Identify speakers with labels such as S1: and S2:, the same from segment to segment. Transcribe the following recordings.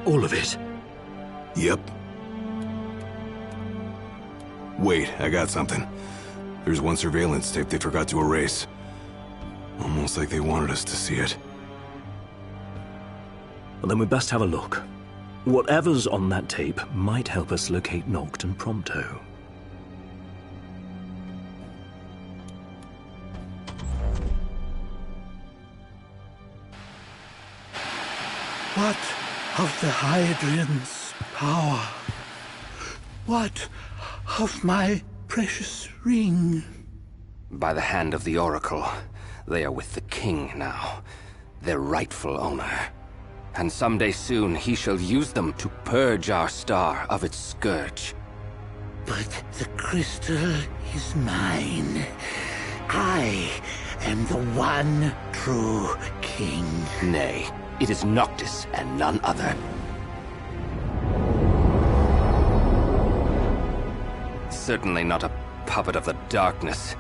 S1: All of it?
S2: Yep. Wait, I got something. There's one surveillance tape they forgot to erase. Almost like they wanted us to see it.
S1: Well, then we best have a look. Whatever's on that tape might help us locate Noct and Prompto.
S3: What of the Hydraean's power? What of my precious ring?
S4: By the hand of the Oracle, they are with the king now, their rightful owner. And someday soon he shall use them to purge our star of its scourge.
S3: But the crystal is mine. I am the one true king.
S4: Nay, it is Noctis and none other. Certainly not a puppet of the darkness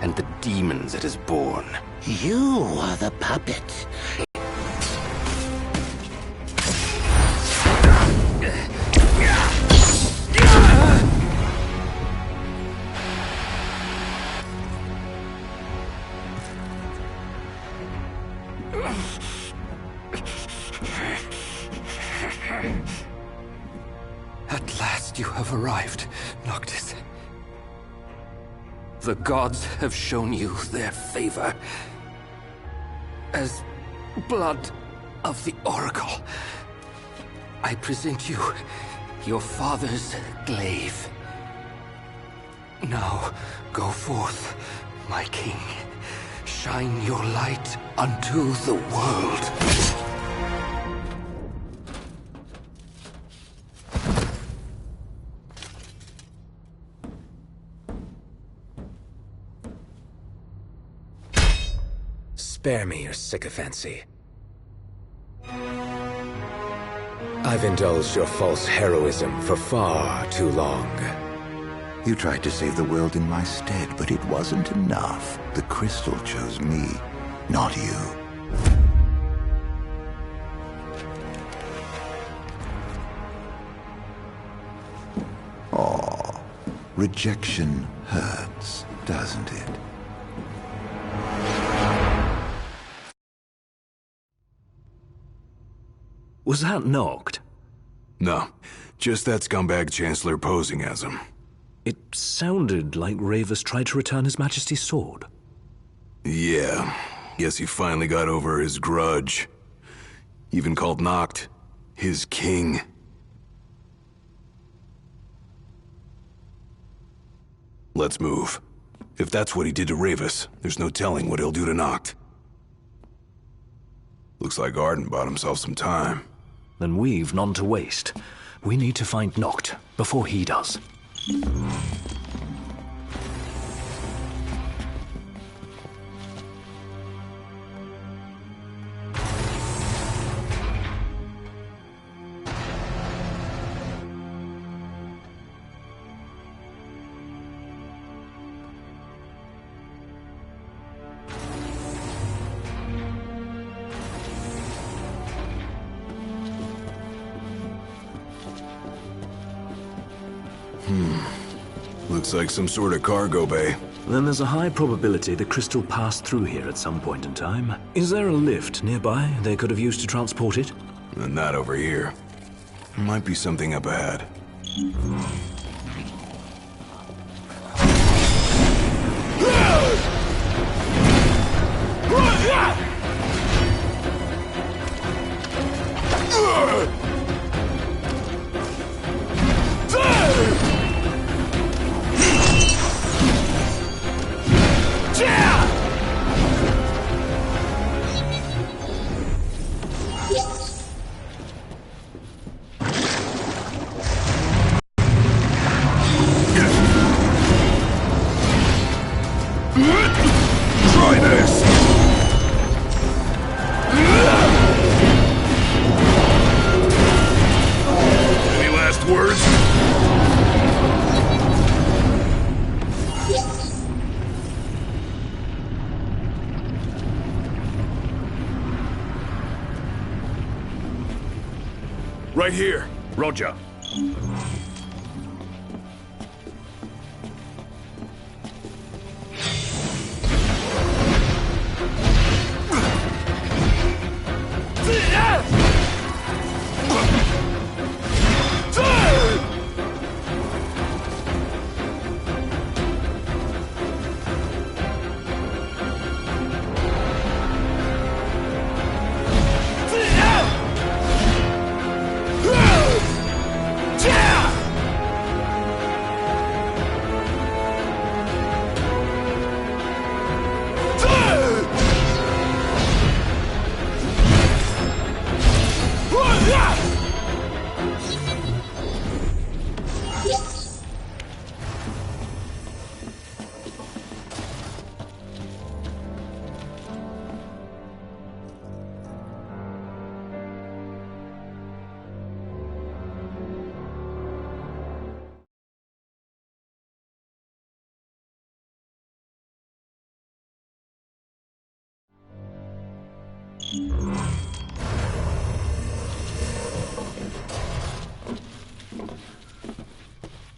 S4: and the demons it has borne.
S3: You are the puppet.
S4: At last you have arrived, Noctis. The gods have shown you their favor. As blood of the Oracle, I present you your father's glaive. Now, go forth, my king. Shine your light unto the world.
S5: Spare me your sycophancy. I've indulged your false heroism for far too long.
S6: You tried to save the world in my stead, but it wasn't enough. The crystal chose me, not you. Oh, rejection hurts, doesn't it?
S1: Was that Noct?
S2: No, just that scumbag Chancellor posing as him.
S1: It sounded like Ravus tried to return His Majesty's sword.
S2: Yeah, guess he finally got over his grudge. Even called Noct his king. Let's move. If that's what he did to Ravus, there's no telling what he'll do to Noct. Looks like Arden bought himself some time.
S1: Then we've none to waste. We need to find Noct before he does.
S2: Looks like some sort of cargo bay.
S1: Then there's a high probability the crystal passed through here at some point in time. Is there a lift nearby they could have used to transport it?
S2: And not over here. Might be something up ahead. Try this! Right here.
S1: Roger.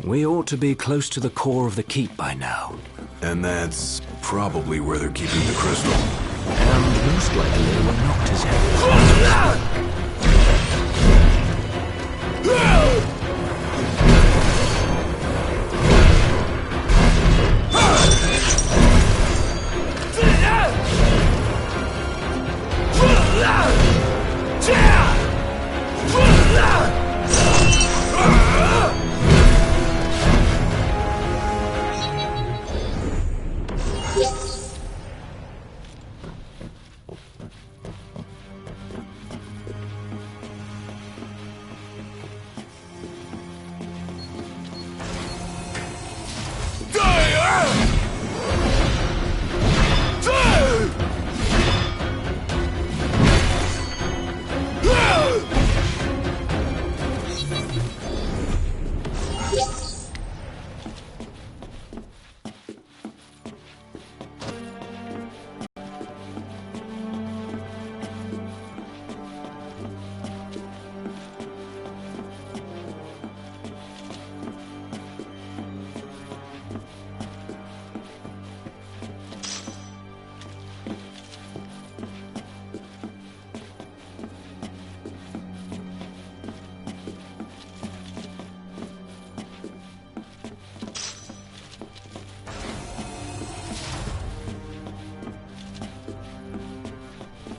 S1: We ought to be close to the core of the keep by now.
S2: And that's probably where they're keeping the crystal.
S1: And most likely they were knocked his head.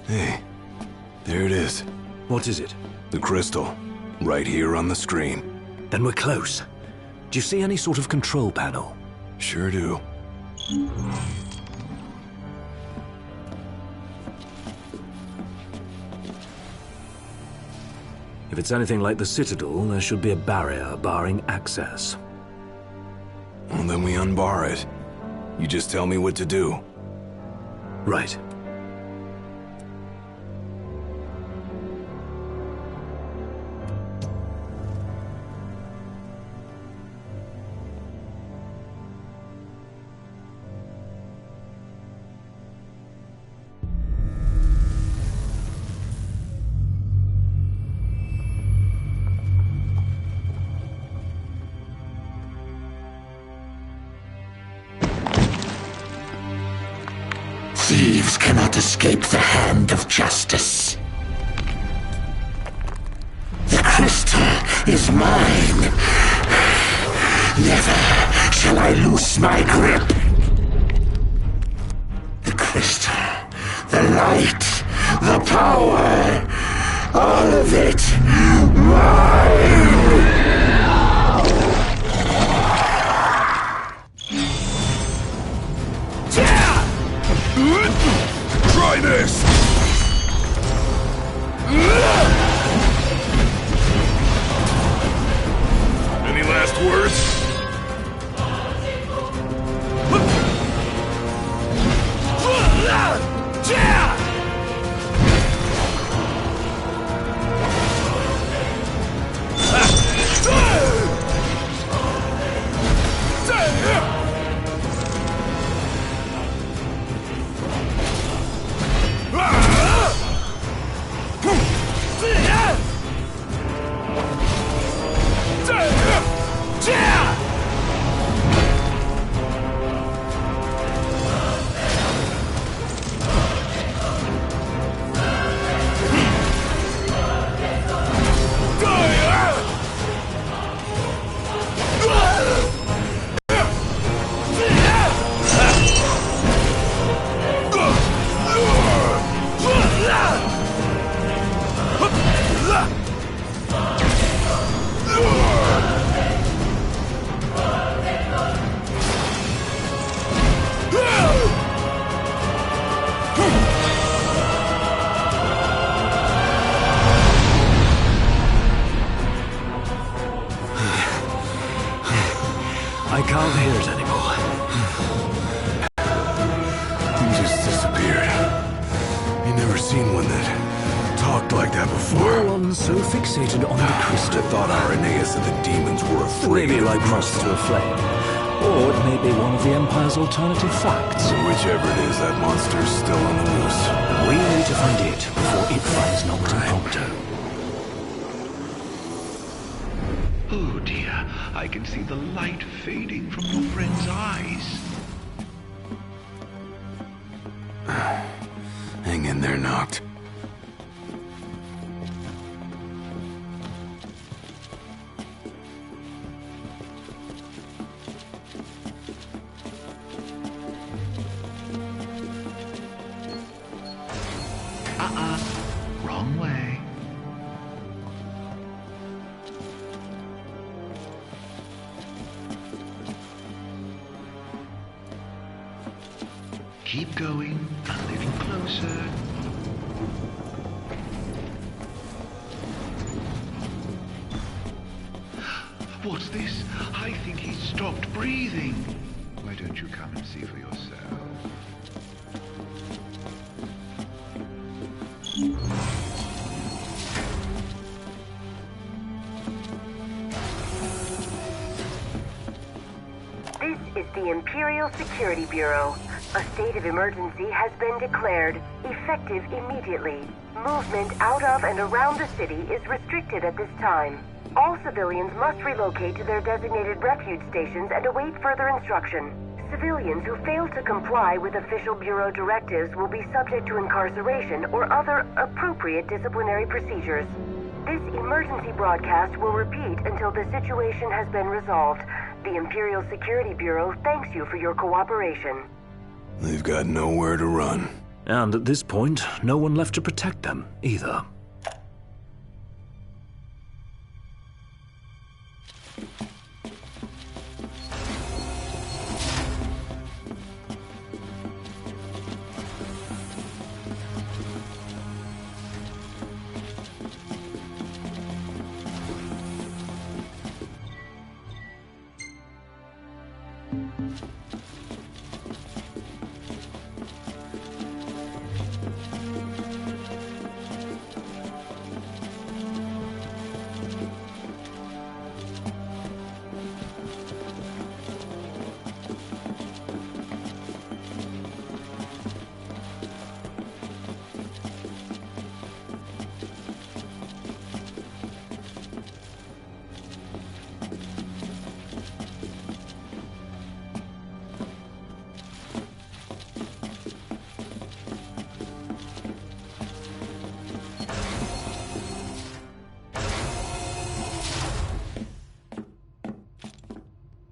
S2: Hey, there it is.
S1: What is it?
S2: The crystal. Right here on the screen.
S1: Then we're close. Do you see any sort of control panel?
S2: Sure do.
S1: If it's anything like the Citadel, there should be a barrier barring access.
S2: Well, then we unbar it. You just tell me what to do.
S1: Right.
S3: Thieves cannot escape the hand of justice. The crystal is mine. Never shall I loose my grip. The crystal, the light, the power, all of it mine!
S2: Try this! Any last words?
S1: can't hear it anymore.
S2: He just disappeared. You never seen one that talked like that before.
S1: No one's so fixated on the
S2: I
S1: crystal.
S2: thought Irenaeus and the demons were afraid
S1: Maybe
S2: of
S1: like
S2: the
S1: moths
S2: crystal.
S1: to a flame. Or it may be one of the Empire's alternative facts.
S2: Whichever it is, that monster's still on the loose.
S1: We need to find it before it finds Noctum Prompto.
S3: Oh dear, I can see the light fading from your friend's eyes.
S2: Hang in there, Noct.
S3: Wrong way. Keep going, a little closer. What's this? I think he's stopped breathing. Why don't you come and see for yourself?
S7: This is the Imperial Security Bureau. A state of emergency has been declared, effective immediately. Movement out of and around the city is restricted at this time. All civilians must relocate to their designated refuge stations and await further instruction. Civilians who fail to comply with official Bureau directives will be subject to incarceration or other appropriate disciplinary procedures. This emergency broadcast will repeat until the situation has been resolved. The Imperial Security Bureau thanks you for your cooperation.
S2: They've got nowhere to run.
S1: And at this point, no one left to protect them, either.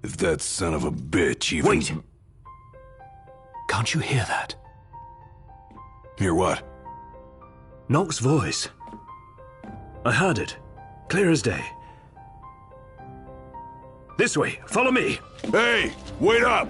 S2: If that son of a bitch even...
S1: Wait! Can't you hear that?
S2: Hear what?
S1: Noct's voice. I heard it. Clear as day. This way, follow me!
S2: Hey! Wait up!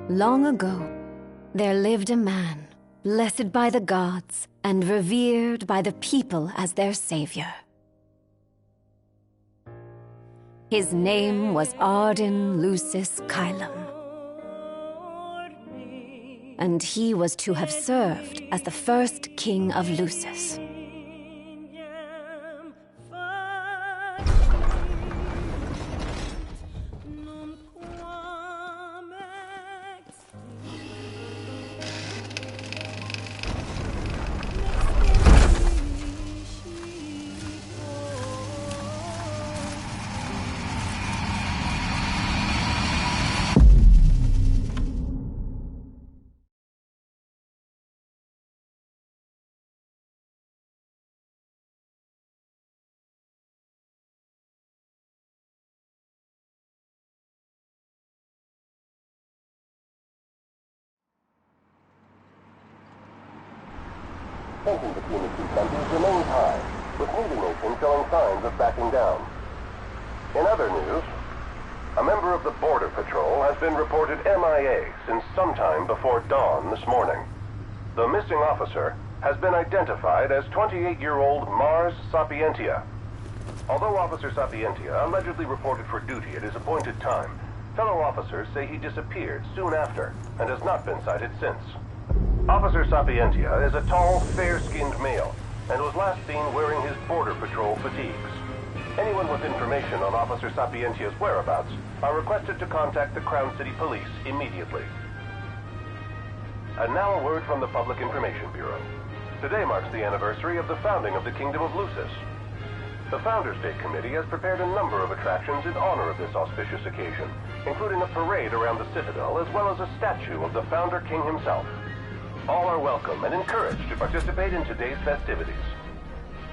S8: Long ago, there lived a man, blessed by the gods and revered by the people as their savior. His name was Arden Lucis Kylum, and he was to have served as the first king of Lucis.
S9: Tension between the two countries remains high, with neither nation showing signs of backing down. In other news, a member of the Border Patrol has been reported MIA since sometime before dawn this morning. The missing officer has been identified as 28-year-old Mars Sapientia. Although Officer Sapientia allegedly reported for duty at his appointed time, fellow officers say he disappeared soon after and has not been sighted since. Officer Sapientia is a tall, fair-skinned male and was last seen wearing his Border Patrol fatigues. Anyone with information on Officer Sapientia's whereabouts are requested to contact the Crown City Police immediately. And now a word from the Public Information Bureau. Today marks the anniversary of the founding of the Kingdom of Lucis. The Founders Day Committee has prepared a number of attractions in honor of this auspicious occasion, including a parade around the Citadel as well as a statue of the Founder King himself. All are welcome and encouraged to participate in today's festivities.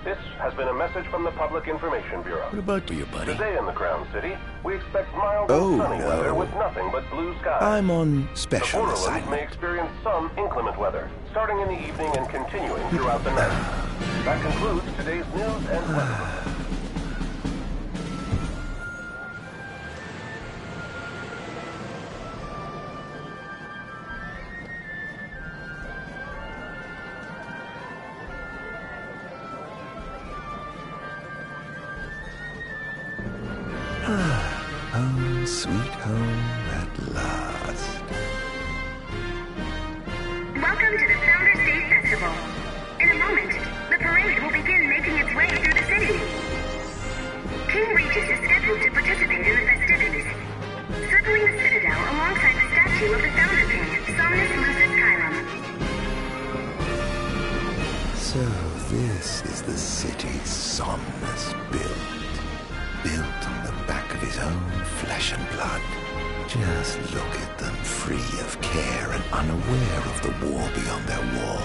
S9: This has been a message from the Public Information Bureau.
S3: What about you, buddy?
S9: Today in the Crown City, we expect mild and sunny weather with nothing but blue skies.
S3: I'm on special
S9: The Borderlands
S3: assignment.
S9: may experience some inclement weather, starting in the evening and continuing throughout the night. That concludes today's news and weather.
S6: sweet home at last.
S10: Welcome to the Founders Day Festival. In a moment, the parade will begin making its way through the city. King Regis is scheduled to participate in the festivities, circling the citadel alongside the statue of the founder king, Somnus Lucis Caelum.
S6: So this is the city Somnus built. Built on the back of his own flesh and blood. Just look at them, free of care and unaware of the war beyond their wall.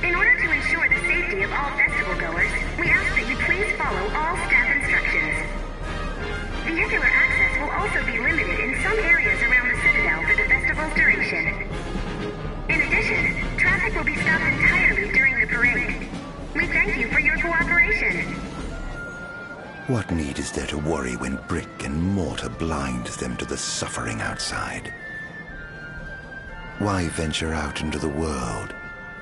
S10: In order to ensure the safety of all festival goers, we ask that you please follow all staff instructions. Vehicular access will also be limited in some areas around the Citadel for the festival's duration. In addition, traffic will be stopped entirely during the parade. We thank you for your cooperation.
S6: What need is there to worry when brick and mortar blinds them to the suffering outside? Why venture out into the world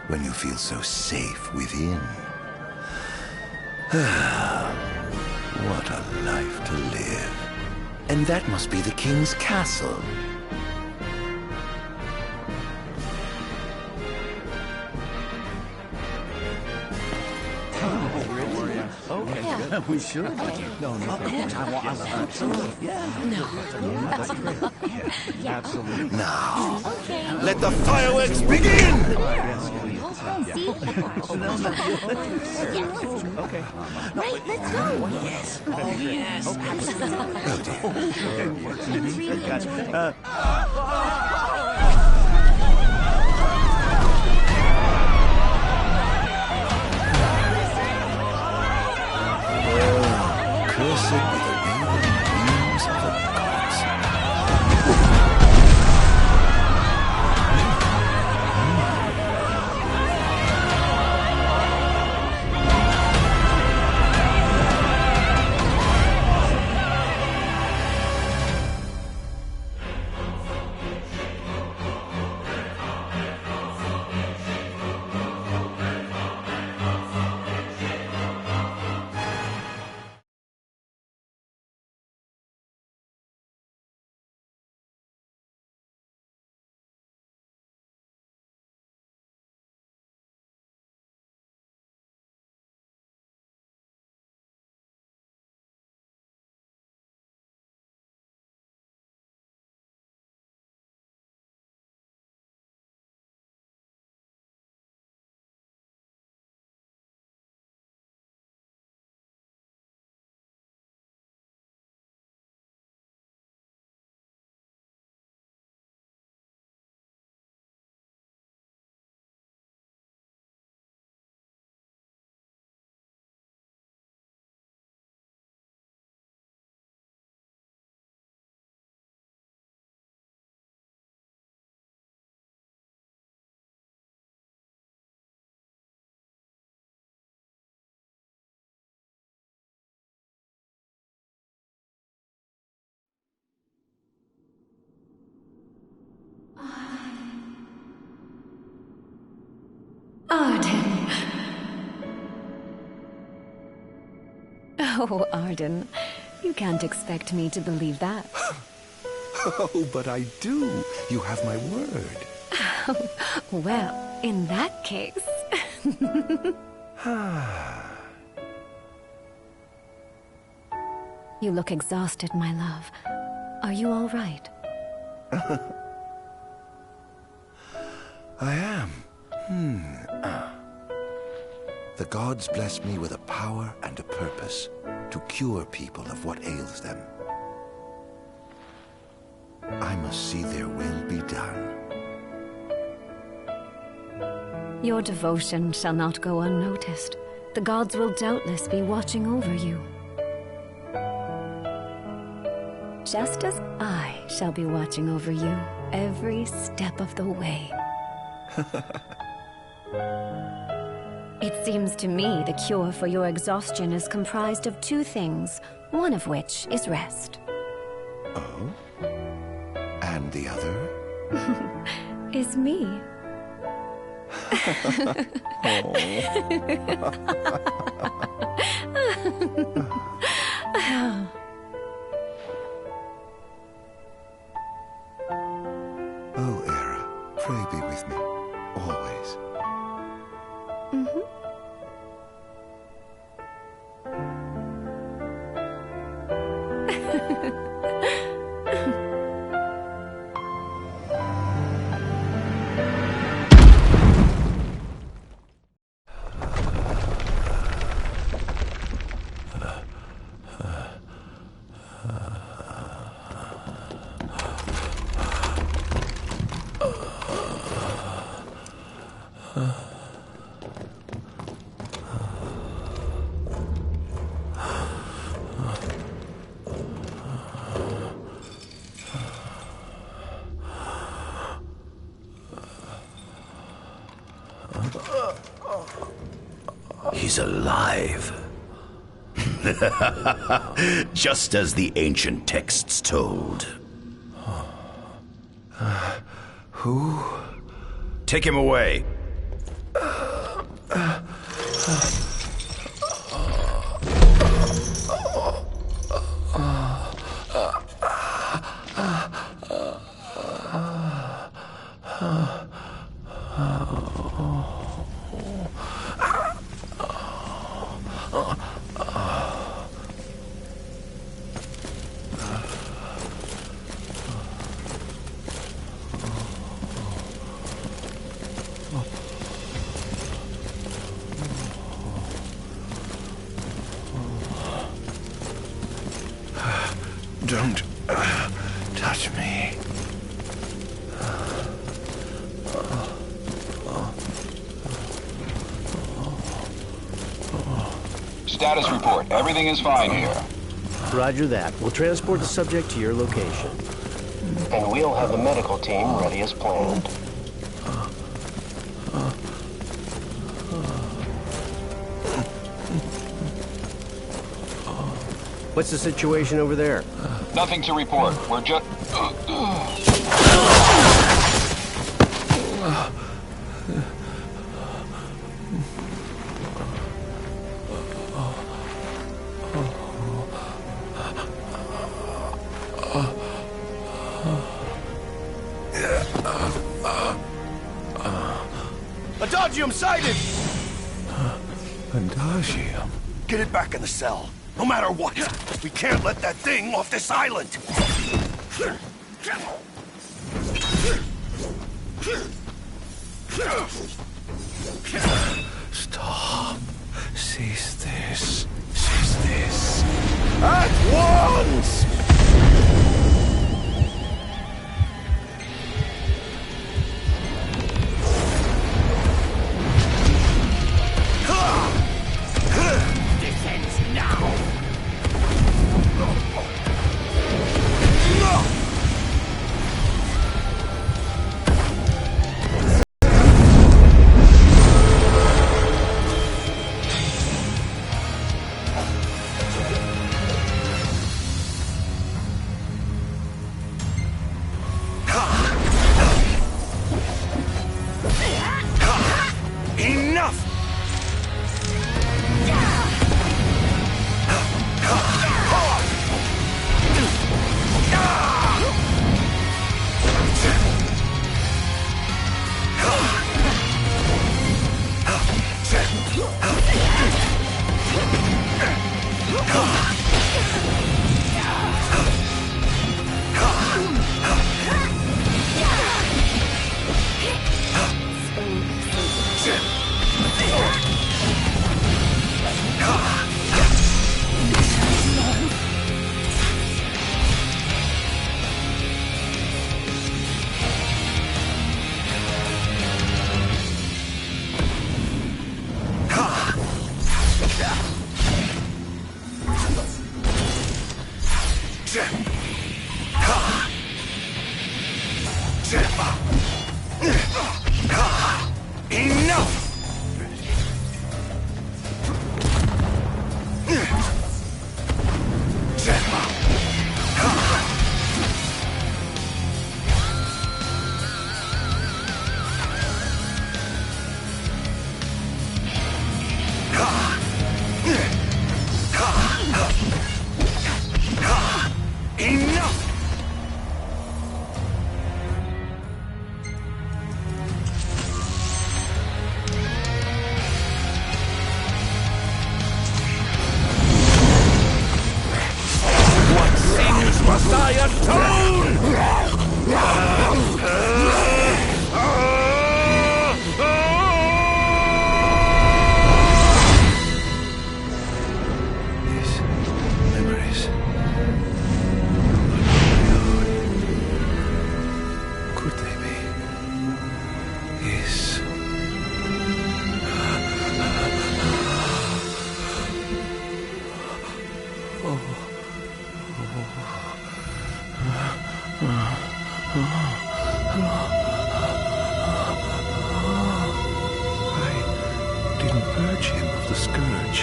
S6: when you feel so safe within? What a life to live. And that must be the king's castle.
S11: Okay, yeah. We should. Okay. No, of course. Absolutely. Yeah. No. That's great. Yeah. Absolutely.
S6: Now,
S11: okay.
S6: Let the fireworks begin!
S11: Okay.
S10: Right, let's go.
S11: Yes. Oh, yes.
S6: Cursed be the waving wings of the gods.
S8: Arden. Oh, Arden. You can't expect me to believe that.
S6: Oh, but I do. You have my word.
S8: Well, in that case... You look exhausted, my love. Are you all right?
S6: I am. The gods bless me with a power and a purpose to cure people of what ails them. I must see their will be done.
S8: Your devotion shall not go unnoticed. The gods will doubtless be watching over you. Just as I shall be watching over you every step of the way. It seems to me the cure for your exhaustion is comprised of two things, one of which is rest.
S6: Oh? And the other?
S8: Is me.
S6: Oh, Era, pray be with me, always.
S3: He's alive. Just as the ancient texts told.
S6: Who?
S3: Take him away.
S6: Don't touch me.
S12: Status report. Everything is fine here.
S13: Roger that. We'll transport the subject to your location.
S14: And we'll have the medical team ready as planned.
S13: What's the situation over there?
S12: Nothing to report. We're just...
S3: Adagium sighted!
S6: Adagium?
S3: Get it back in the cell. No matter what. We can't let that thing off this island.
S6: Stop. Cease this. Cease this.
S3: At once! Iron Throne!
S6: These memories. Could they be? Yes. I didn't purge him of the scourge.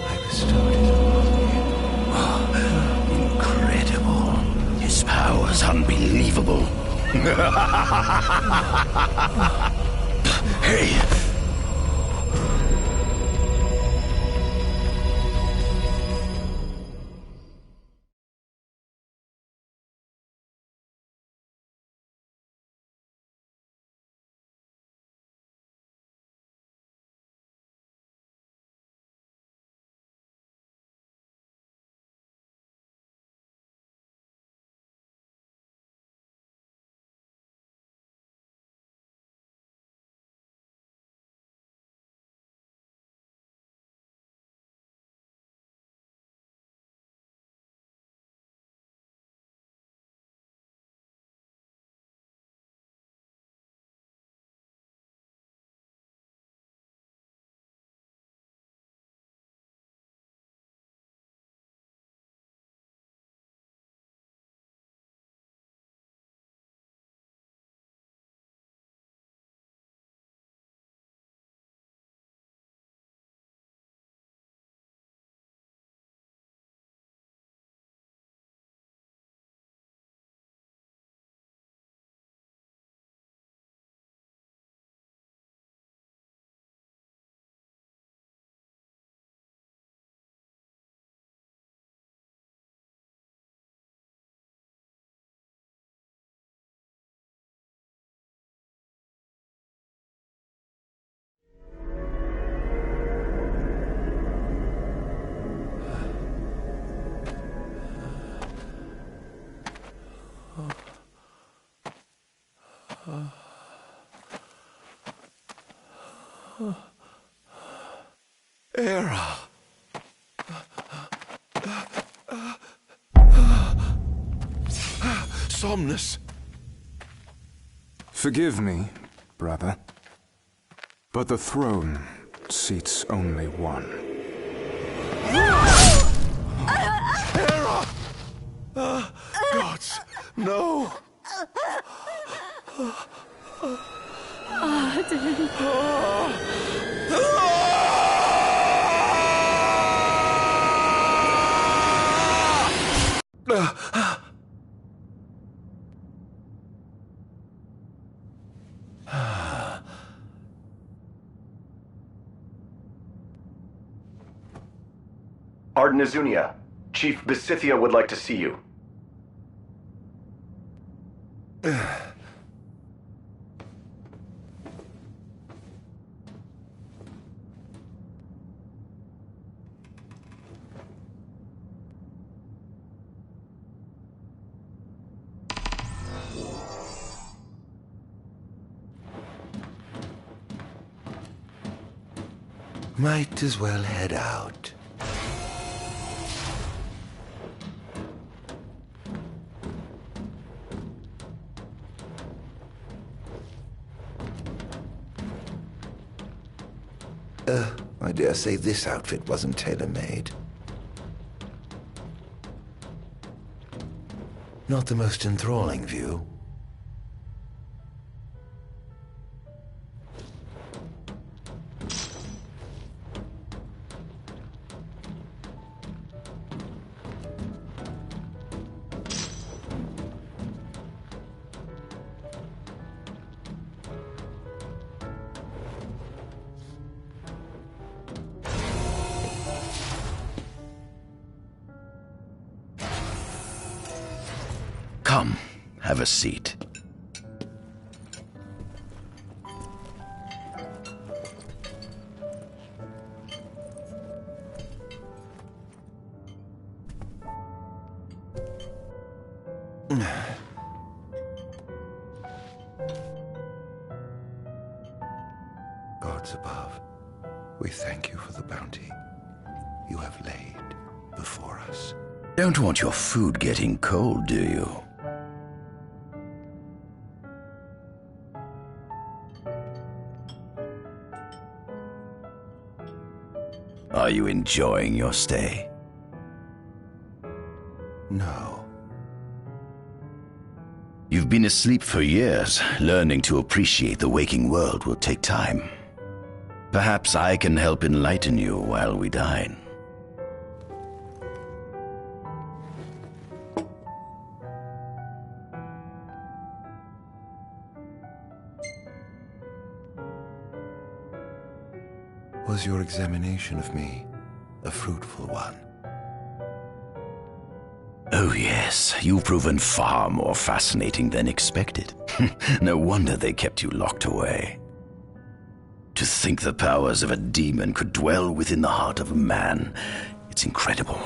S6: I bestowed it upon him. Incredible. His power's unbelievable. Hey! Era. Somnus.
S15: Forgive me, brother, but the throne seats only one.
S6: Era! Gods, no!
S16: Arden Azunia, Chief Besithia would like to see you.
S6: Might as well head out. I dare say this outfit wasn't tailor-made. Not the most enthralling view. Come, have a seat. Gods above, we thank you for the bounty you have laid before us.
S17: Don't want your food getting cold, do you? Are you enjoying your stay?
S6: No.
S17: You've been asleep for years. Learning to appreciate the waking world will take time. Perhaps I can help enlighten you while we dine.
S6: Was your examination of me a fruitful one?
S17: Oh yes, you've proven far more fascinating than expected. No wonder they kept you locked away. To think the powers of a demon could dwell within the heart of a man, it's incredible.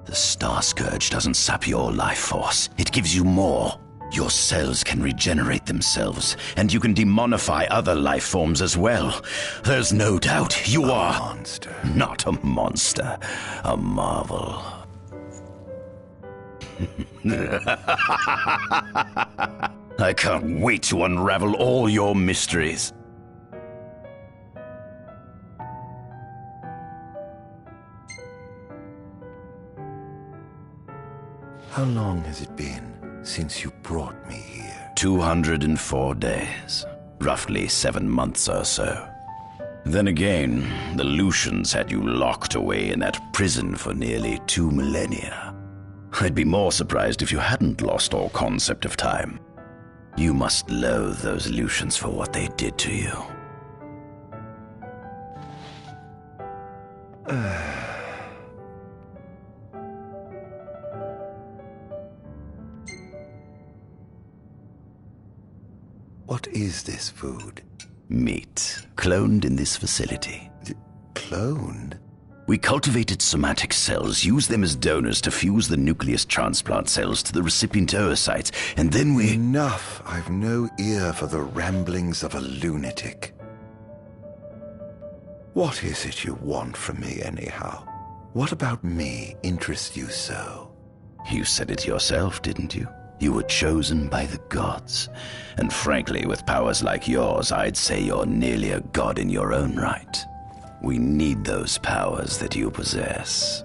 S17: The Star Scourge doesn't sap your life force, it gives you more. Your cells can regenerate themselves, and you can demonify other life forms as well. There's no doubt you are
S6: a monster.
S17: Not a monster, a marvel. I can't wait to unravel all your mysteries.
S6: How long has it been since you brought me here?
S17: 204 days. Roughly 7 months or so. Then again, the Lucians had you locked away in that prison for nearly 2 millennia. I'd be more surprised if you hadn't lost all concept of time. You must loathe those Lucians for what they did to you.
S6: What is this food?
S17: Meat, cloned in this facility.
S6: Cloned?
S17: We cultivated somatic cells, used them as donors to fuse the nucleus transplant cells to the recipient oocytes, and then we...
S6: Enough! I've no ear for the ramblings of a lunatic. What is it you want from me, anyhow? What about me interests you so?
S17: You said it yourself, didn't you? You were chosen by the gods. And frankly, with powers like yours, I'd say you're nearly a god in your own right. We need those powers that you possess.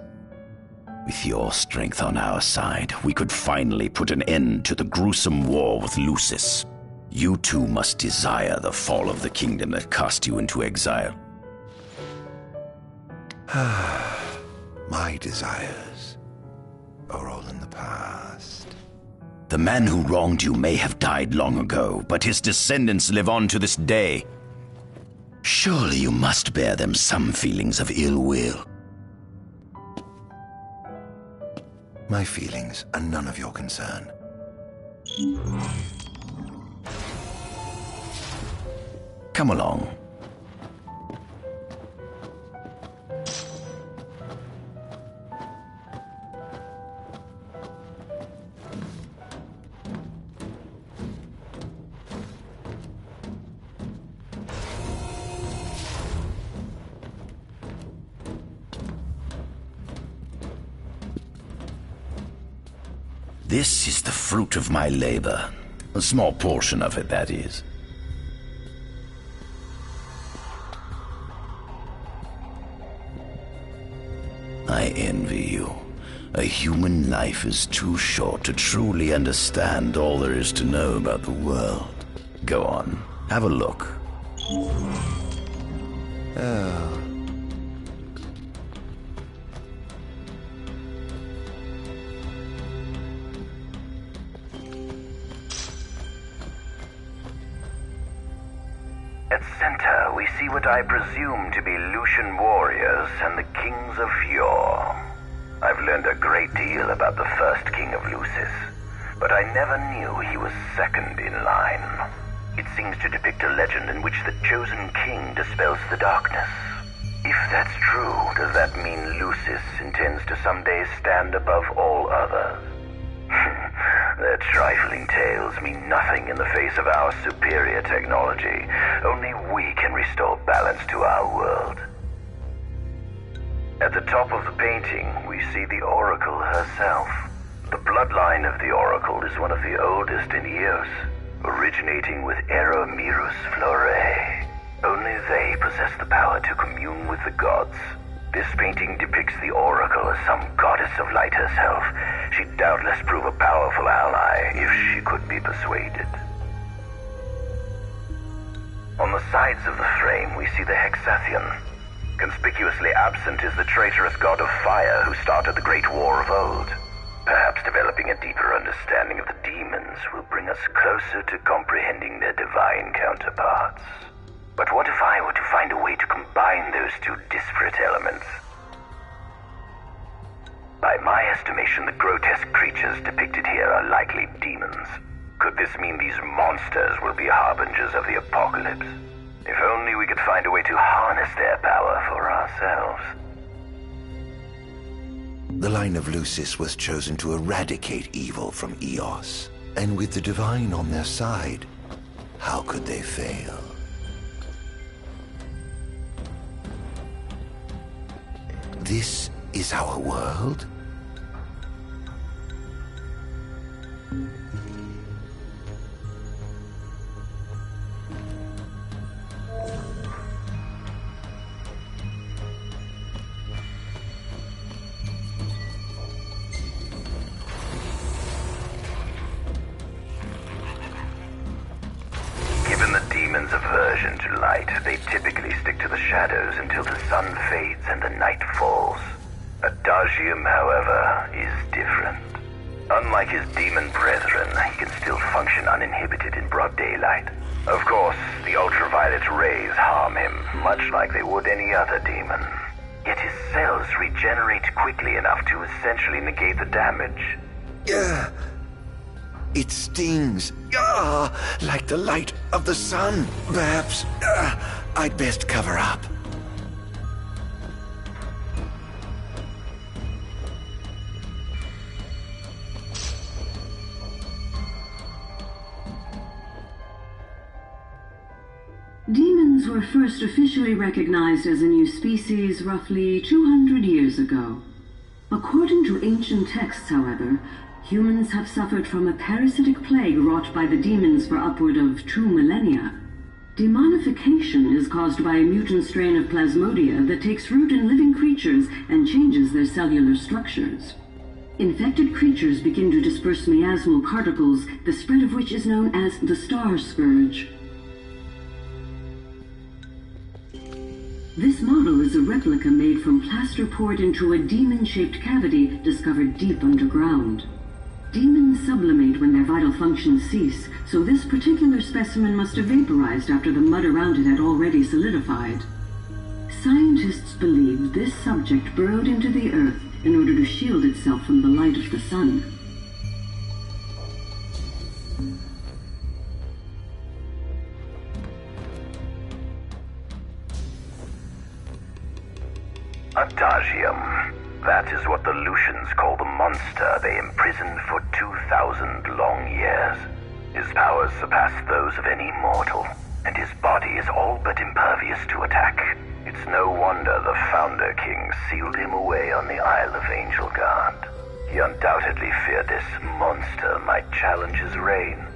S17: With your strength on our side, we could finally put an end to the gruesome war with Lucis. You too must desire the fall of the kingdom that cast you into exile.
S6: My desires are all in the past.
S17: The man who wronged you may have died long ago, but his descendants live on to this day. Surely you must bear them some feelings of ill will.
S6: My feelings are none of your concern.
S17: Come along. This is the fruit of my labor. A small portion of it, that is. I envy you. A human life is too short to truly understand all there is to know about the world. Go on, have a look.
S6: Oh.
S18: At center, we see what I presume to be Lucian warriors and the kings of yore. I've learned a great deal about the first king of Lucis, but I never knew he was second in line. It seems to depict a legend in which the chosen king dispels the darkness. If that's true, does that mean Lucis intends to someday stand above all others? Their trifling tales mean nothing in the face of our superior technology. Only we can restore balance to our world. At the top of the painting, we see the Oracle herself. The bloodline of the Oracle is one of the oldest in Eos, originating with Eromirus Flore. Only they possess the power to commune with the gods. This painting depicts the Oracle as some goddess of light herself. She'd doubtless prove a powerful ally if she could be persuaded. On the sides of the frame, we see the Hexathian. Conspicuously absent is the traitorous god of fire who started the Great War of old. Perhaps developing a deeper understanding of the demons will bring us closer to comprehending their divine counterparts. But what if I were to find a way to combine those two disparate elements? By my estimation, the grotesque creatures depicted here are likely demons. Could this mean these monsters will be harbingers of the apocalypse? If only we could find a way to harness their power for ourselves.
S6: The line of Lucis was chosen to eradicate evil from Eos. And with the Divine on their side, how could they fail? This is our world?
S18: Given the demon's aversion to light, they typically stick to the shadows until the sun fades and the night falls. Adagium, however, is different. Unlike his demon brethren, he can still function uninhibited in broad daylight. Of course, the ultraviolet rays harm him, much like they would any other demon. Yet his cells regenerate quickly enough to essentially negate the damage.
S6: It stings. Like the light of the sun. Perhaps I'd best cover up.
S19: Demons were first officially recognized as a new species roughly 200 years ago. According to ancient texts, however, humans have suffered from a parasitic plague wrought by the demons for upward of 2 millennia. Demonification is caused by a mutant strain of plasmodia that takes root in living creatures and changes their cellular structures. Infected creatures begin to disperse miasmal particles, the spread of which is known as the Star Scourge. This model is a replica made from plaster poured into a demon-shaped cavity discovered deep underground. Demons sublimate when their vital functions cease, so this particular specimen must have vaporized after the mud around it had already solidified. Scientists believe this subject burrowed into the earth in order to shield itself from the light of the sun.
S18: Adagium. That is what the Lucians call the monster they imprisoned for 2,000 long years. His powers surpass those of any mortal, and his body is all but impervious to attack. It's no wonder the Founder King sealed him away on the Isle of Angel Guard. He undoubtedly feared this monster might challenge his reign.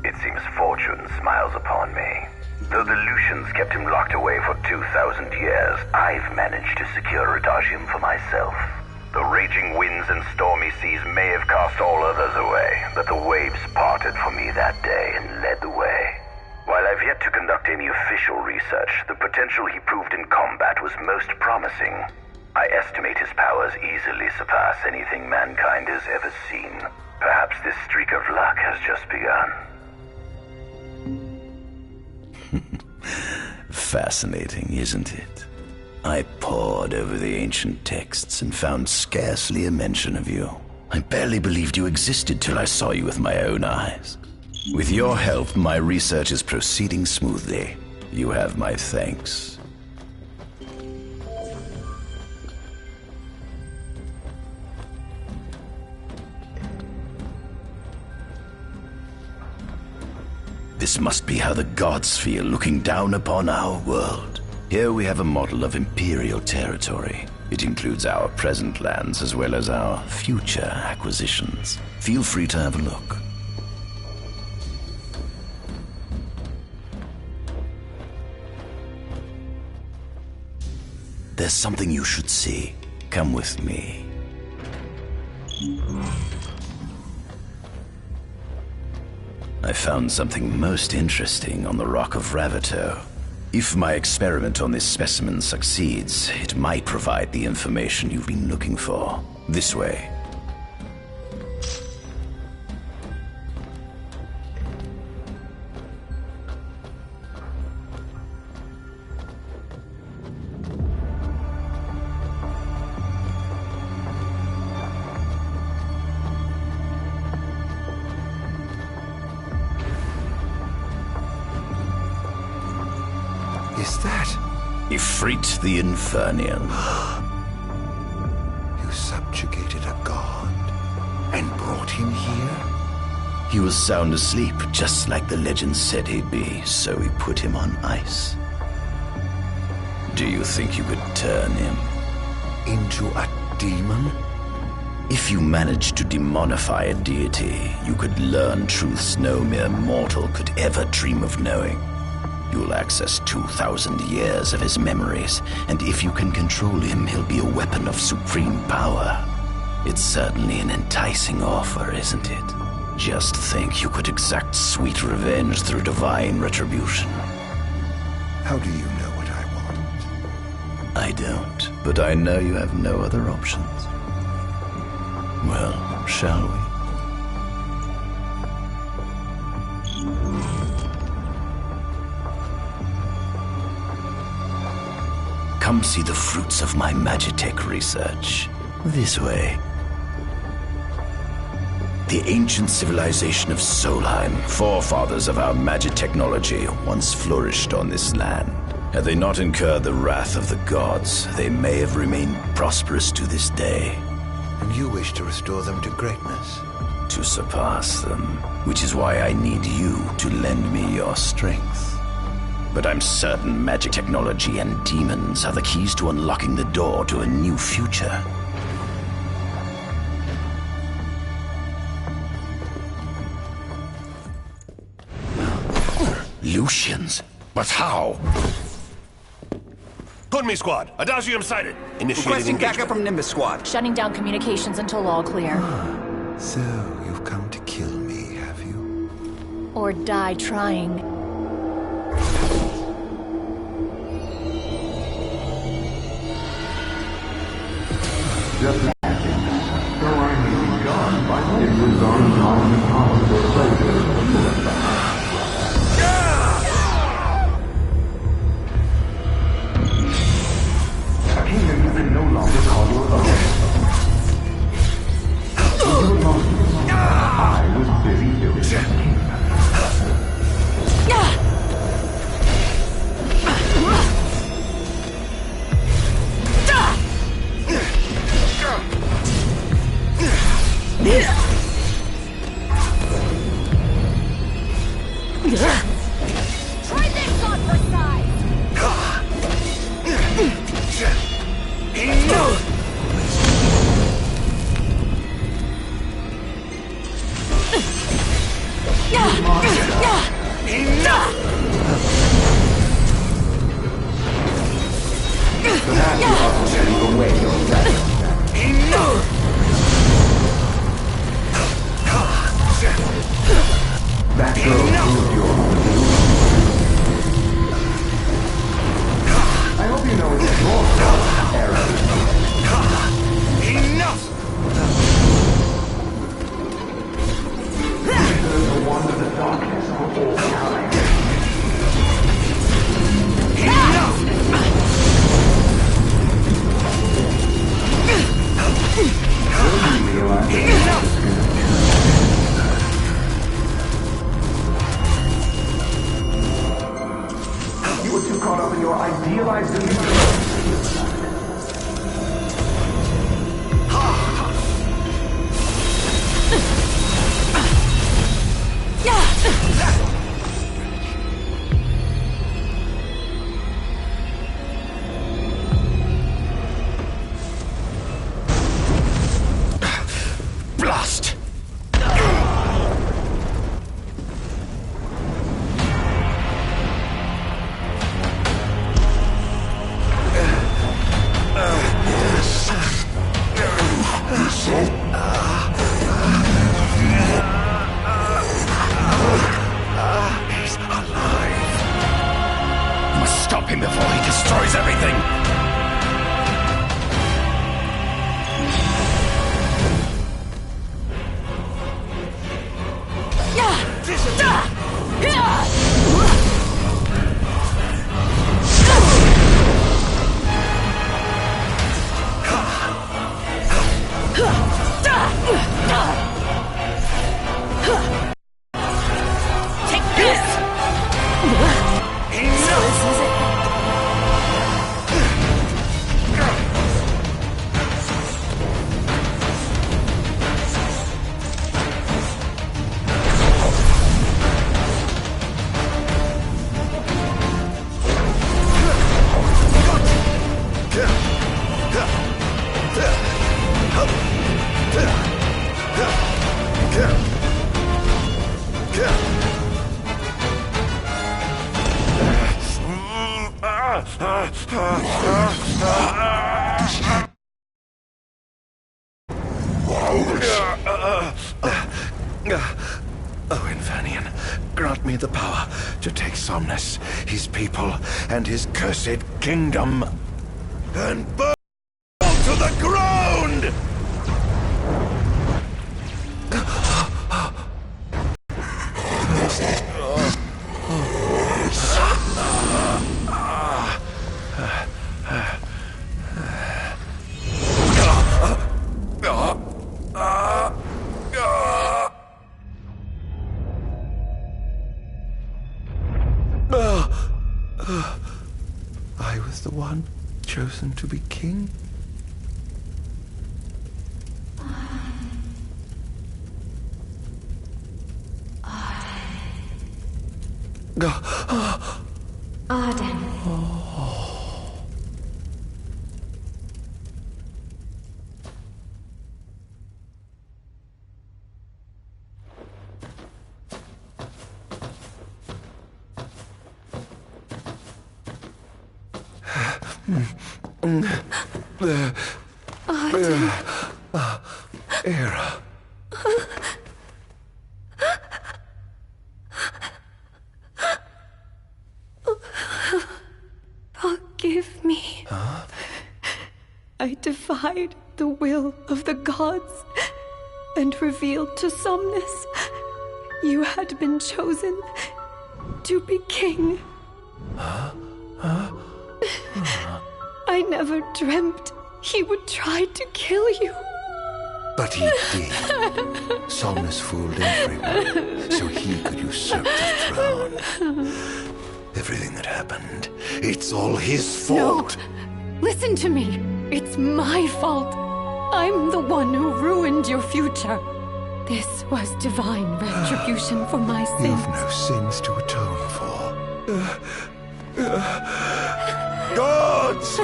S18: It seems fortune smiles upon me. Though the Lucians kept him locked away for 2,000 years, I've managed to secure Adagium for myself. The raging winds and stormy seas may have cast all others away, but the waves parted for me that day and led the way. While I've yet to conduct any official research, the potential he proved in combat was most promising. I estimate his powers easily surpass anything mankind has ever seen. Perhaps this streak of luck has just begun.
S17: Fascinating, isn't it? I pored over the ancient texts and found scarcely a mention of you. I barely believed you existed till I saw you with my own eyes. With your help, my research is proceeding smoothly. You have my thanks. This must be how the gods feel looking down upon our world. Here we have a model of Imperial territory. It includes our present lands as well as our future acquisitions. Feel free to have a look. There's something you should see. Come with me. I found something most interesting on the Rock of Ravito. If my experiment on this specimen succeeds, it might provide the information you've been looking for. This way.
S6: Is that?
S17: Ifrit the Infernian.
S6: You subjugated a god and brought him here?
S17: He was sound asleep, just like the legend said he'd be, so we put him on ice. Do you think you could turn him
S6: into a demon?
S17: If you managed to demonify a deity, you could learn truths no mere mortal could ever dream of knowing. You'll access 2,000 years of his memories, and if you can control him, he'll be a weapon of supreme power. It's certainly an enticing offer, isn't it? Just think you could exact sweet revenge through divine retribution.
S6: How do you know what I want?
S17: I don't, but I know you have no other options. Well, shall we? Come see the fruits of my Magitech research. This way. The ancient civilization of Solheim, forefathers of our Magitechnology, once flourished on this land. Had they not incurred the wrath of the gods, they may have remained prosperous to this day.
S6: And you wish to restore them to greatness?
S17: To surpass them, which is why I need you to lend me your strength. But I'm certain magic technology and demons are the keys to unlocking the door to a new future. Lucians? But how?
S20: Kunmi Squad, Adagium sighted. Initiating
S21: Requesting
S20: engagement.
S21: backup from Nimbus Squad.
S22: Shutting down communications until all clear.
S6: So, you've come to kill me, have you?
S22: Or die trying.
S3: Just so I may be gone by it was on time and powerful soldiers before that. A kingdom you can no longer call your own. You lost me. I was busy building a kingdom.
S22: Try this on for size!
S3: Perhaps you ought to take away your weapon. That girl proved your I hope you know it's your fault, Eric.
S6: Infanian, grant me the power to take Somnus, his people, and his cursed kingdom, and burn to the ground! I was the one chosen to be king?
S8: Arden.
S6: Era.
S4: Forgive me. I defied the will of the gods and revealed to Somnus you had been chosen to be king. I never dreamt he would try to kill you.
S6: But he did. Somnus fooled everyone, so he could usurp the throne. Everything that happened, it's all his fault.
S4: No. Listen to me. It's my fault. I'm the one who ruined your future. This was divine retribution for my sins.
S6: You've no sins to atone for. Gods!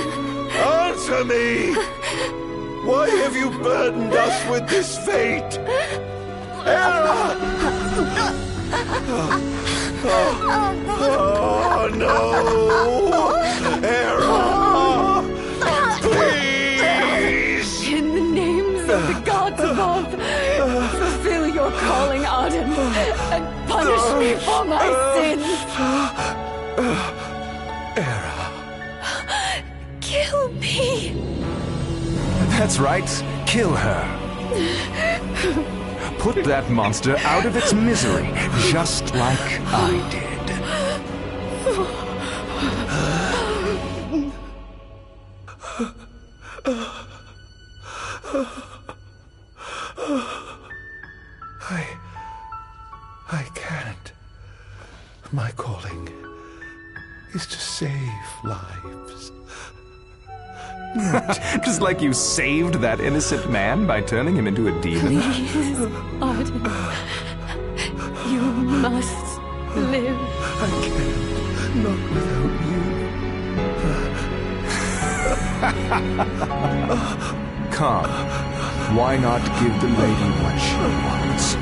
S6: Answer me! Why have you burdened us with this fate? Era! Oh no! Era! Please!
S4: In the names of the gods above, fulfill your calling, Arden, and punish me for my sins!
S6: Era!
S4: Kill me!
S15: That's right. Kill her. Put that monster out of its misery, just like I did.
S6: I can't. My calling is to save lives.
S15: Just like you saved that innocent man by turning him into a demon.
S4: Please, Arden. You must live.
S6: I can't. Not without you.
S15: Come. Why not give the lady what she wants?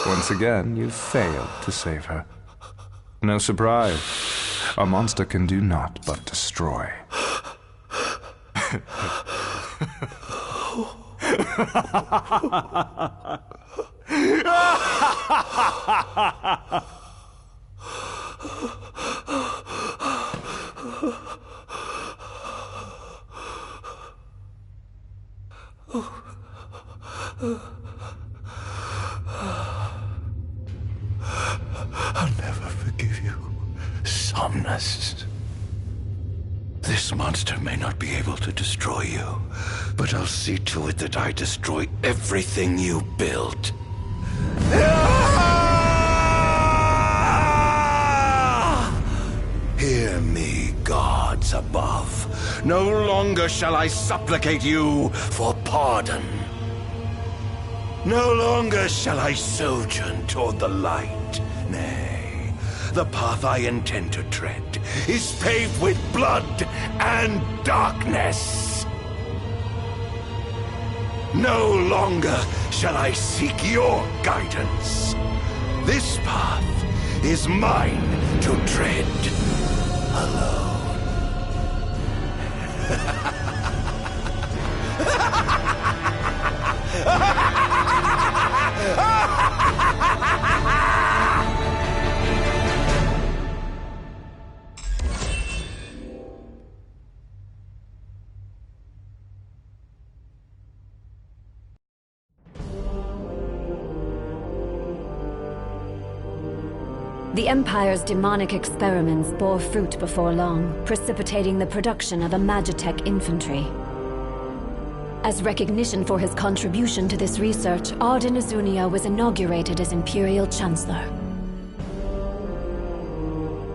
S15: Once again, you failed to save her. No surprise. A monster can do naught but destroy.
S6: I'll never forgive you, Somnus. This monster may not be able to destroy you, but I'll see to it that I destroy everything you built. Hear me, gods above. No longer shall I supplicate you for pardon. No longer shall I sojourn toward the light. Nay, the path I intend to tread is paved with blood and darkness. No longer shall I seek your guidance. This path is mine to tread alone.
S8: The Empire's demonic experiments bore fruit before long, precipitating the production of a Magitech infantry. As recognition for his contribution to this research, Arden Izunia was inaugurated as Imperial Chancellor.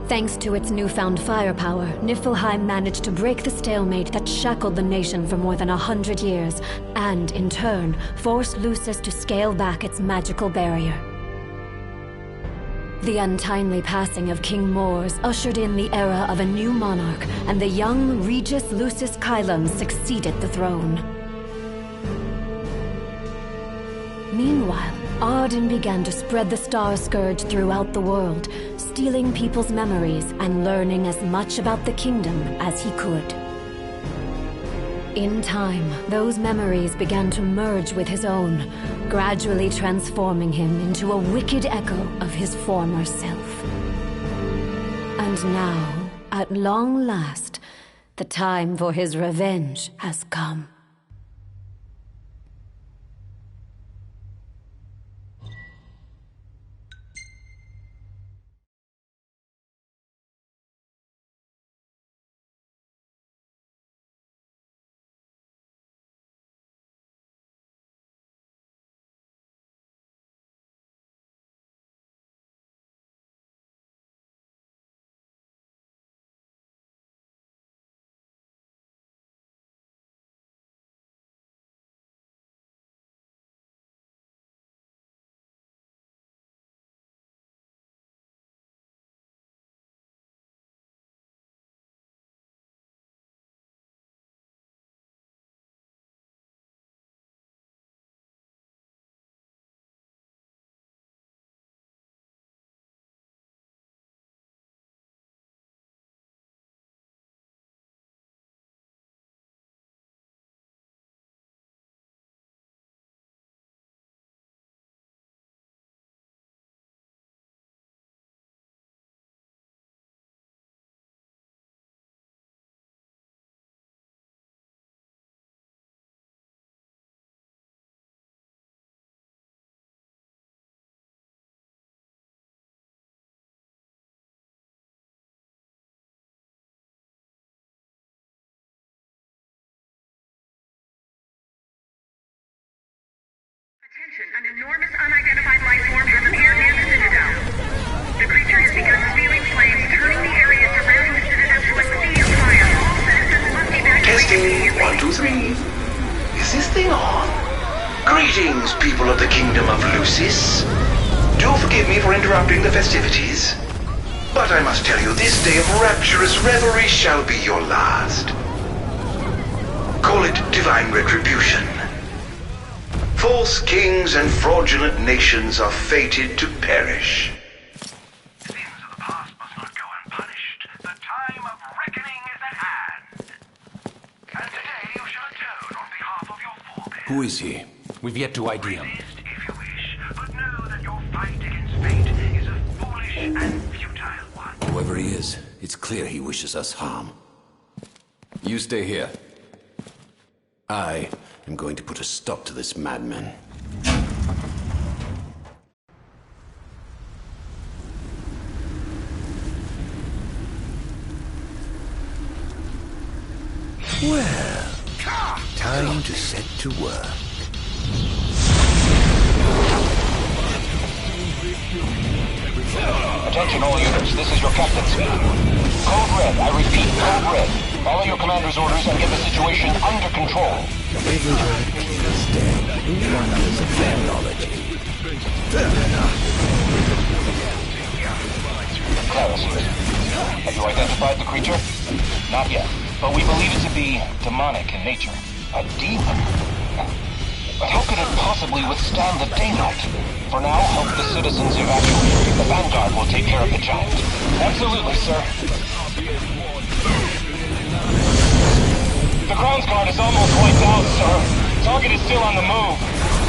S8: Thanks to its newfound firepower, Niflheim managed to break the stalemate that shackled the nation for more than 100 years, and, in turn, forced Lucis to scale back its magical barrier. The untimely passing of King Mors ushered in the era of a new monarch, and the young Regis Lucis Kylum succeeded the throne. Meanwhile, Arden began to spread the Star Scourge throughout the world, stealing people's memories and learning as much about the kingdom as he could. In time, those memories began to merge with his own, gradually transforming him into a wicked echo of his former self. And now, at long last, the time for his revenge has come.
S10: Attention, an enormous unidentified life form has appeared near the Citadel. The creature has begun spewing flames, turning the area surrounding the Citadel to a sea of fire. All citizens must evacuate.
S6: Testing 1, 2, 3. Is this thing on? Greetings, people of the Kingdom of Lucis. Do forgive me for interrupting the festivities, but I must tell you, this day of rapturous revelry shall be your last. Call it divine retribution. False kings and fraudulent nations are fated to perish.
S9: Sins of the past must not go unpunished. The time of reckoning is at hand. And today you shall atone on behalf of your forebears.
S20: Who is he? We've yet to ID him.
S9: Resist if you wish, but know that your fight against fate is a foolish and futile one.
S20: Whoever he is, it's clear he wishes us harm. You stay here. I am going to put a stop to this madman.
S6: Well, time to set to work.
S12: Attention all units, this is your captain speaking. Code Red, I repeat, Code Red. Follow your commander's orders and get the situation under control.
S6: Every word kills dead. Who wonders of theology?
S12: Clarence. Have you identified the creature? Not yet, but we believe it to be demonic in nature. A demon? But how could it possibly withstand the daylight? For now, help the citizens evacuate. The Vanguard will take care of the giant. Absolutely, sir. The grounds guard is almost wiped out, sir. Target is still on the move.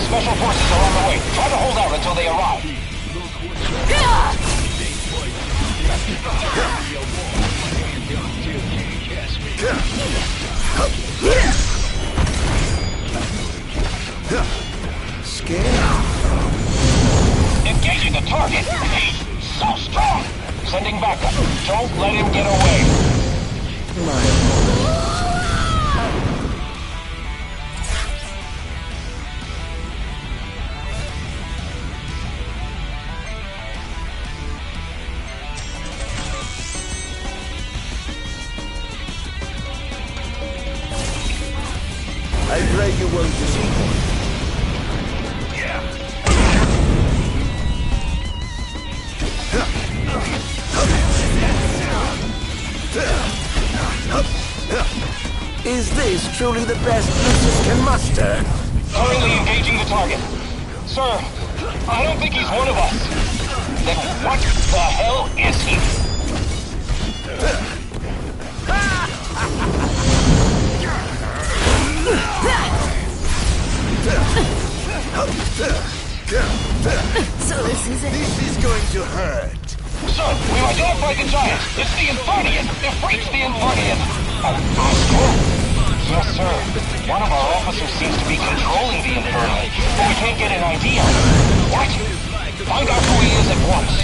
S12: Special forces are on the way. Try to hold out until they arrive.
S6: Scared?
S12: Engaging the target. He's so strong. Sending backup. Don't let him get away.
S6: I pray you won't deceive me. Is this truly the best Lucius can muster?
S12: Currently engaging the target. Sir, I don't think he's one of us. Then what the hell is he?
S6: So this is it. This is going to hurt.
S12: Sir, we've identified the giant. It's the Infernian. It freaks the Infernian. Astral? Yes, sir. One of our officers seems to be controlling the Infernian, but we can't get an idea. What? Find out who he is at once.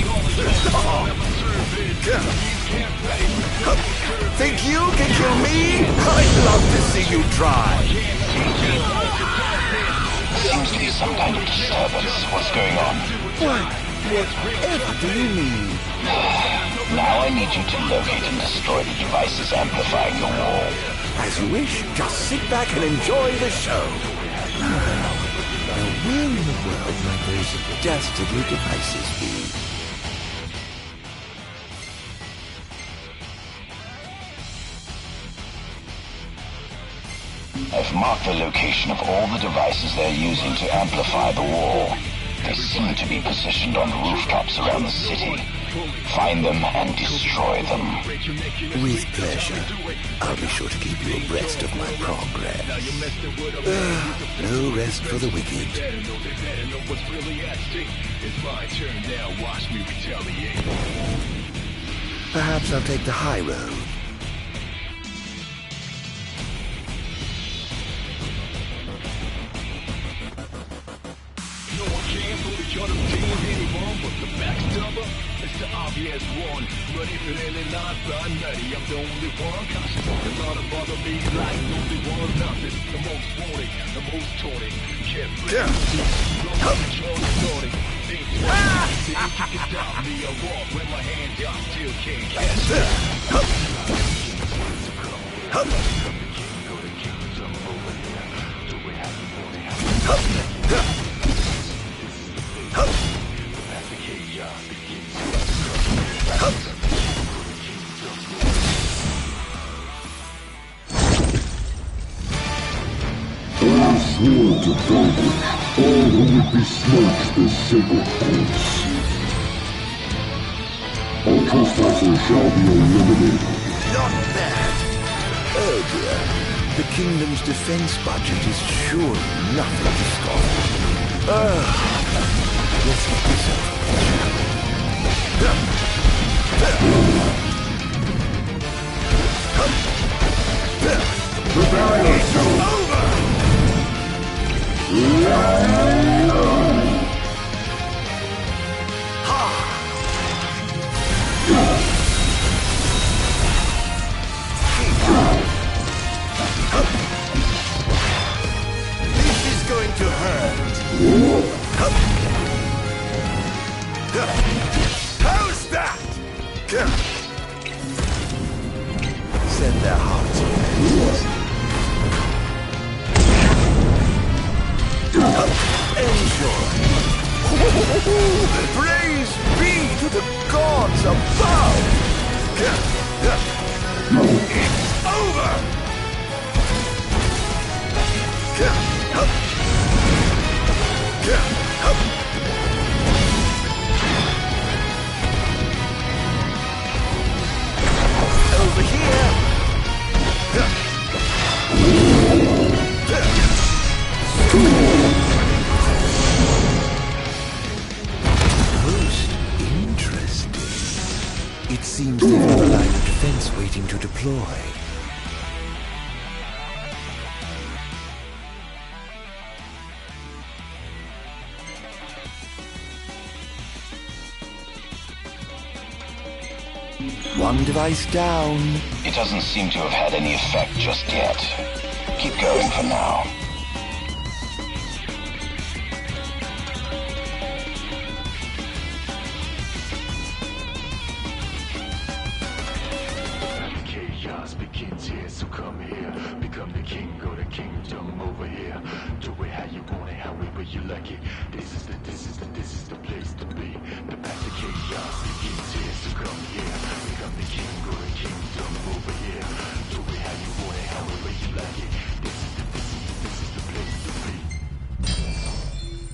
S6: Think you can kill me? I'd love to see you try.
S12: Seems to be some kind of disturbance. What's going on?
S6: Whatever do you mean?
S12: Now I need you to locate and destroy the devices amplifying the wall.
S6: As you wish. Just sit back and enjoy the show. Now, where in the world might those dastardly devices be?
S12: I've marked the location of all the devices they're using to amplify the wall. They seem to be positioned on rooftops around the city. Find them and destroy them.
S6: With pleasure. I'll be sure to keep you abreast of my progress. No rest for the wicked. Perhaps I'll take the high road.
S3: The obvious one, but if it really not the nutty, I'm the only one conscious. It's not a bother me like only one nothing. The most wanted, the most taunted. Can't breathe. Think you can stop me. I walk with my hands up, still can't catch it. I swore to vanquish all who would besmirch the sacred course. All trespassers shall be eliminated.
S6: Not bad. Oh dear. The kingdom's defense budget is surely nothing to scoff at. Let's get this over.
S3: Prepare yourself.
S6: This is going to hurt. How's that? Send their hearts away. Enjoy. Praise be to the gods above. waiting to deploy. One device down.
S12: It doesn't seem to have had any effect just yet. Keep going for now.
S3: Chaos begins here, so come here. Become the king, go to kingdom over here. Do it how you want it, however you like it. This is the place to be. The path to chaos begins here, so come here. Become the king, go to kingdom over here. Do it how you want it, however you like it. This is the place to be.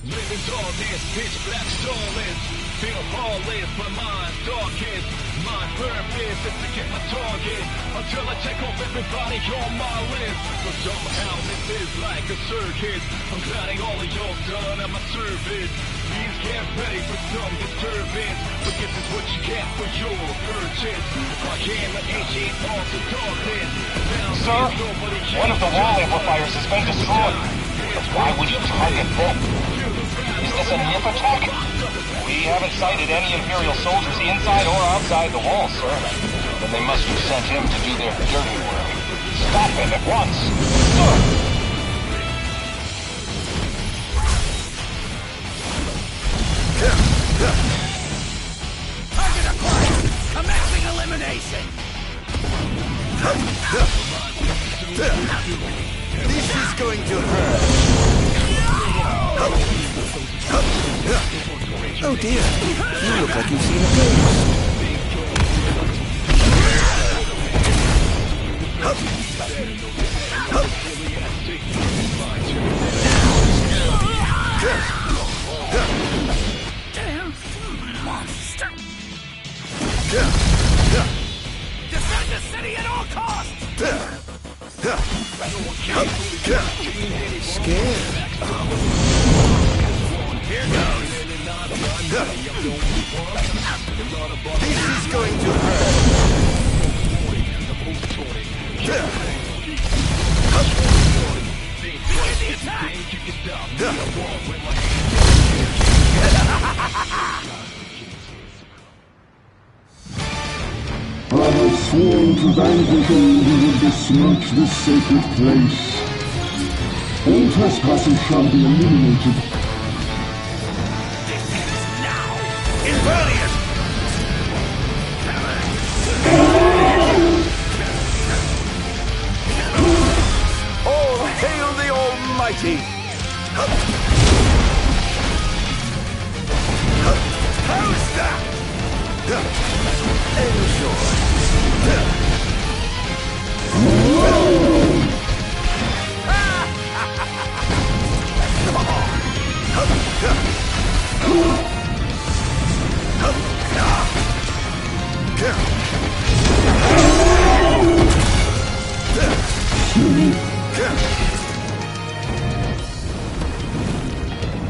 S3: Living darkness, pitch black starless. Feel heartless, my mind darkest. My purpose is to get my target until I take off everybody on my list. But somehow this is like a circus. I'm gliding all of y'all done at my service. Please get ready for some disturbance, but this is what you get for your purchase. I am an ancient art of darkness.
S12: Sir, one of the wall amplifiers has been destroyed. But why would you target them? Is this a NIF attack? We haven't sighted any Imperial soldiers inside or outside the walls, sir. Then they must have sent him to do their dirty work. Stop him at once!
S11: Target acquired! Commencing elimination!
S6: This is going to hurt. Oh dear, you look like you've seen a ghost.
S11: Damn monster! Defend the city at all costs!
S6: Scared?
S11: Here goes!
S6: This is going to hurt.
S11: Begin the attack!
S5: I have sworn to vanquish all who would besmirch this sacred place. All trespassers shall be eliminated.
S11: Invernius!
S6: All hail the Almighty! Poster!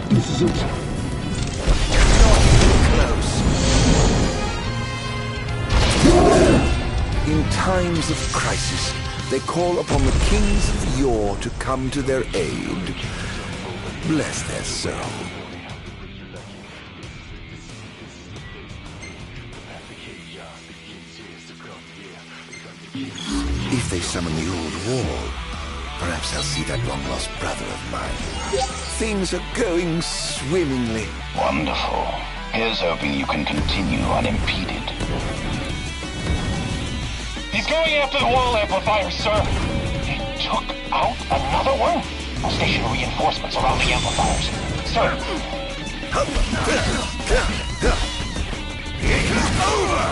S5: This is it.
S6: In times of crisis, they call upon the kings of yore to come to their aid. Bless their soul. If they summon the old wall, perhaps I'll see that long-lost brother of mine. Things are going swimmingly.
S12: Wonderful. Here's hoping you can continue unimpeded. He's going after the wall amplifiers, sir. He took out another one? I'll station reinforcements around the amplifiers. Sir.
S6: It's over!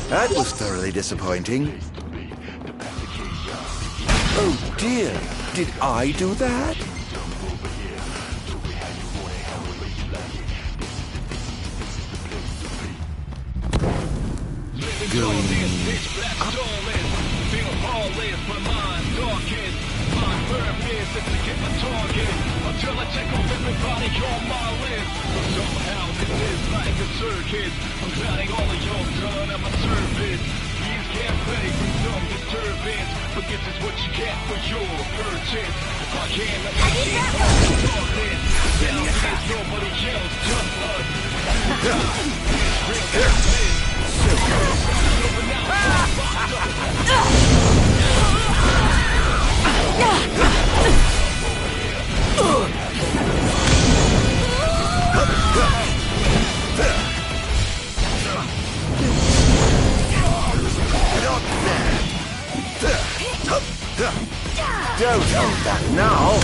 S6: That was thoroughly disappointing. Oh dear, did I do that? Going up.
S3: is to get my target until I take off everybody on my list. So somehow this is like a circus. I'm clowning all of y'all done at my service. These can't pay for some disturbance, but this is what you get for your purchase. If I can't let my team off the darkness, down there's nobody else, just us. It's real business.
S6: Don't hold back now!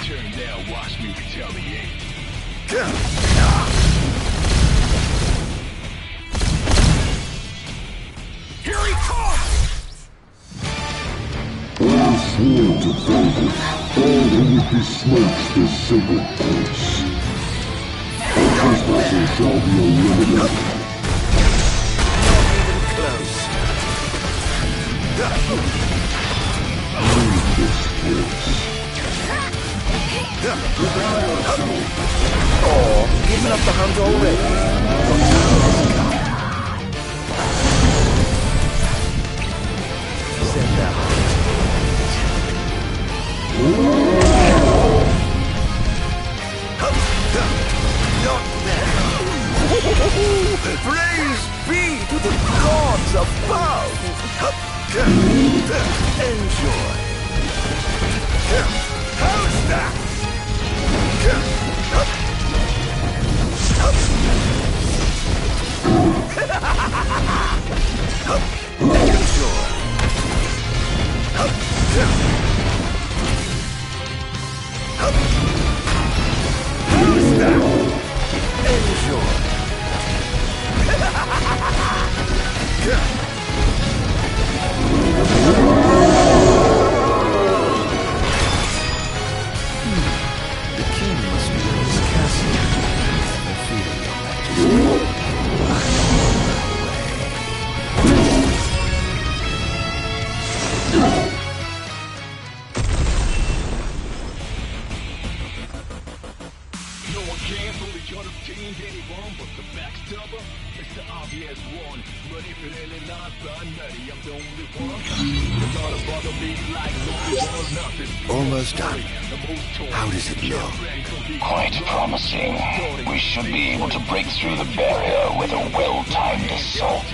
S3: Turn down, watch me retaliate. Here he comes!
S5: All sworn to vanquish all who would besmirch this sacred place. All trespassers shall be eliminated. Leave this place.
S6: Oh, giving up the hunt already. Send out. Not there. Praise be to the gods above. Enjoy. How's that? Almost done. How does it look?
S12: Quite promising. We should be able to break through the barrier with a well-timed assault.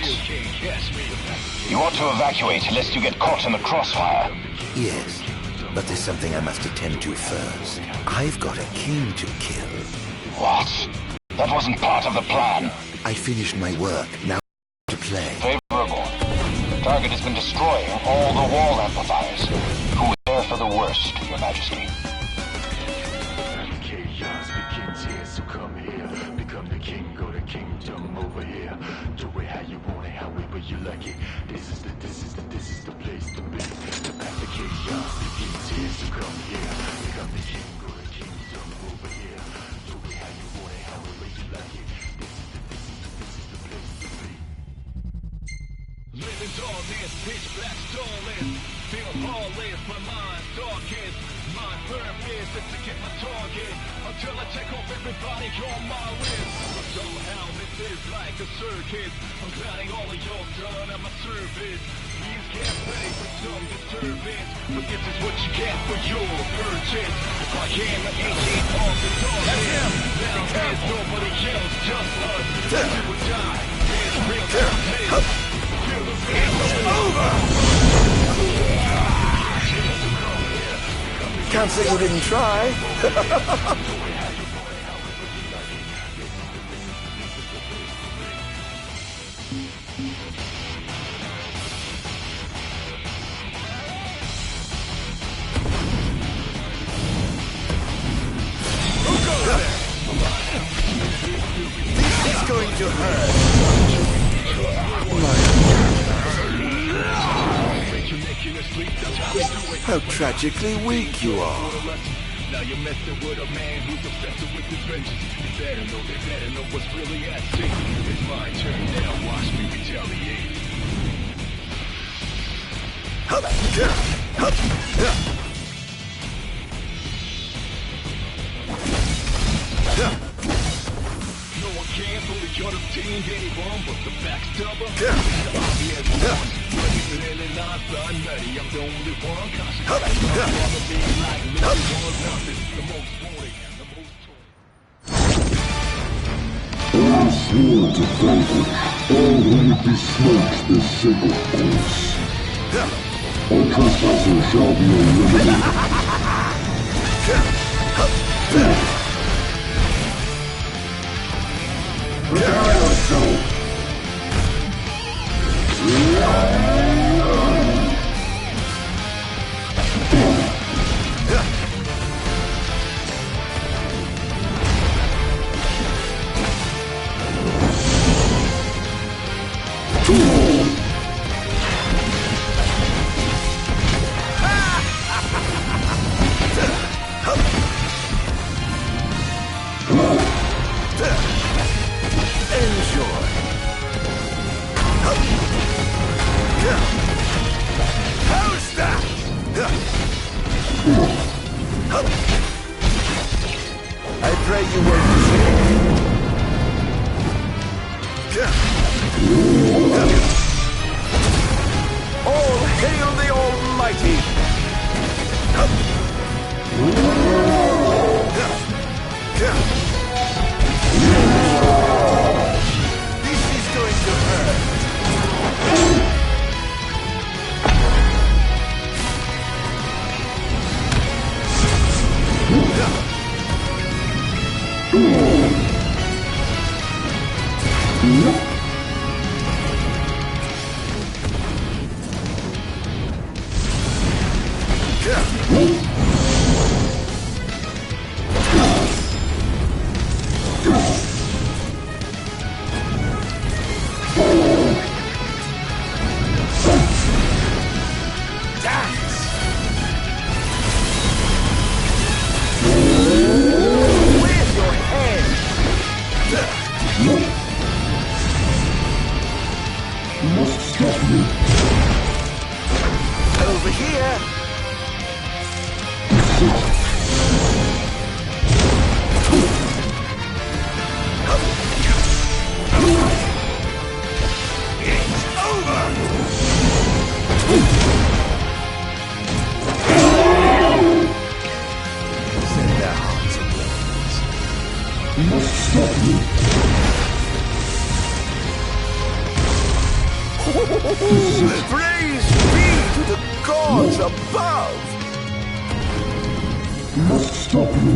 S12: You ought to evacuate lest you get caught in the crossfire.
S6: Yes, but there's something I must attend to first. I've got a king to kill.
S12: What? That wasn't part of the plan.
S6: I finished my work. Now to play.
S12: Favorable. The target has been destroying all the wall amplifiers. Who is there for the worst, Your Majesty?
S3: Chaos begins here, so come here. Become the king, go to kingdom over here. Do it how you want it, however you like it. This is the place to be. The path of chaos begins here, so come here. Become the king, go to kingdom over here. Do it how you want it, however you like it. This is the place to be. Living darkness, pitch black starless. Feel lawless, my mind's darkest. My purpose is to get my target until I check off everybody on my list. But somehow this is like a circus. I'm clowning all of y'all done at my service. These can't pay for some disturbance, but this is what you get for your purchase. If I can't let me keep off the target, now there's nobody else, just us. We will die. It's real business. It's over.
S6: Can't say you didn't try. This is going to hurt. How tragically weak you are.
S3: Now you're messing with a man who's obsessed with his vengeance. They better know what's really at stake. It's my turn now, watch me retaliate. No one can fully contain anyone but the backstabber. The obvious one. Ready for any nonsense, nutty. I'm the only one conscious. I'm gonna be like me. Nothing. The most wanted, the most
S5: I swore to vanquish all who would besmirch the sacred place. All trespassers shall be eliminated. Prepare yourself!
S6: I pray you won't all hail the Almighty! This is going to hurt. Over here! It's over! Send their hearts ablaze.
S5: You must stop me.
S6: Praise be to the gods above!
S5: You must stop me.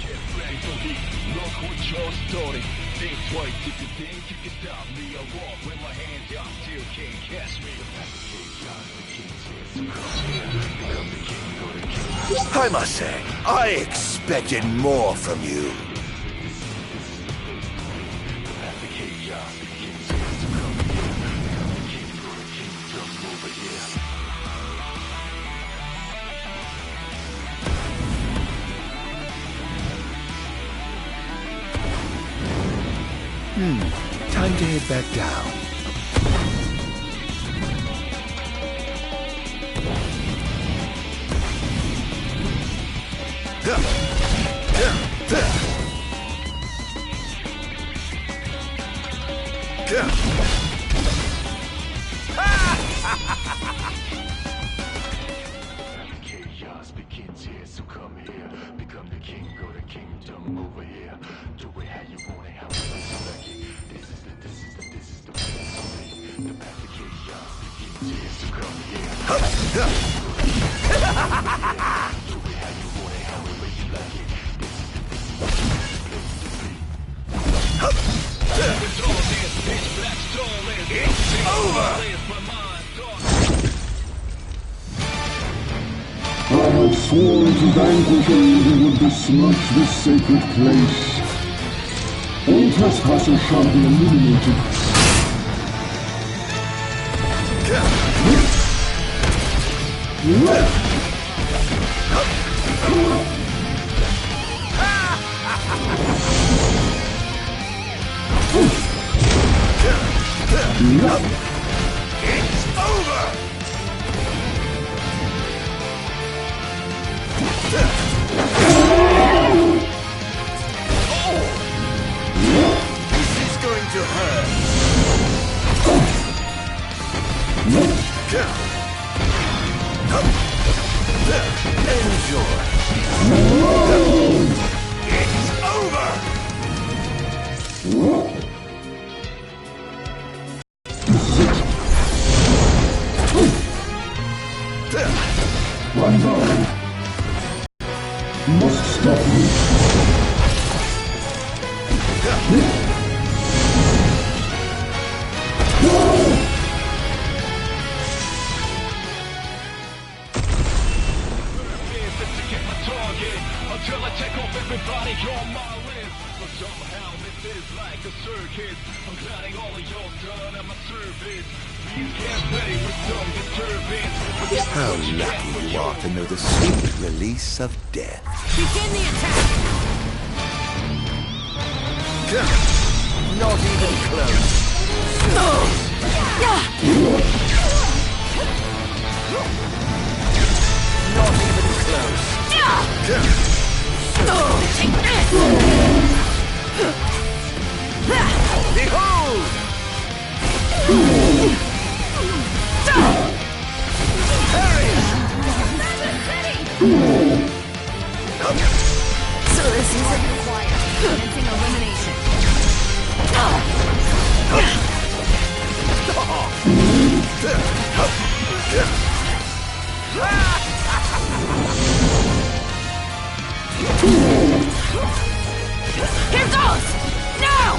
S3: get ready for heat. Look what you're starting. Think twice if you think you can stop me. I walk with my hands up, still can't catch me.
S6: I must say, I expected more from you. Time to head back down.
S3: Chaos begins here, so come here. Become the king, go to kingdom over here. Do it how you want it, however you like it. This is the place to be. The path of chaos begins here, so come here. Do it how you want it, however you like it.
S6: It's over!
S5: I have sworn to vanquish all who would besmirch this sacred place. All trespassers shall be eliminated.
S6: It's over! This is going to hurt. Enjoy. It's over!
S5: One down. Must stop me.
S3: Until I take off everybody on my list. But somehow this is like a circus. I'm glad all of y'all done at my service. You can't pay with some disturbance.
S6: How lucky you are to know the sweet release of death.
S22: Begin the attack!
S6: Not even close. Not even close. Behold!
S22: So this isn't required. Commencing elimination. Here goes! Now!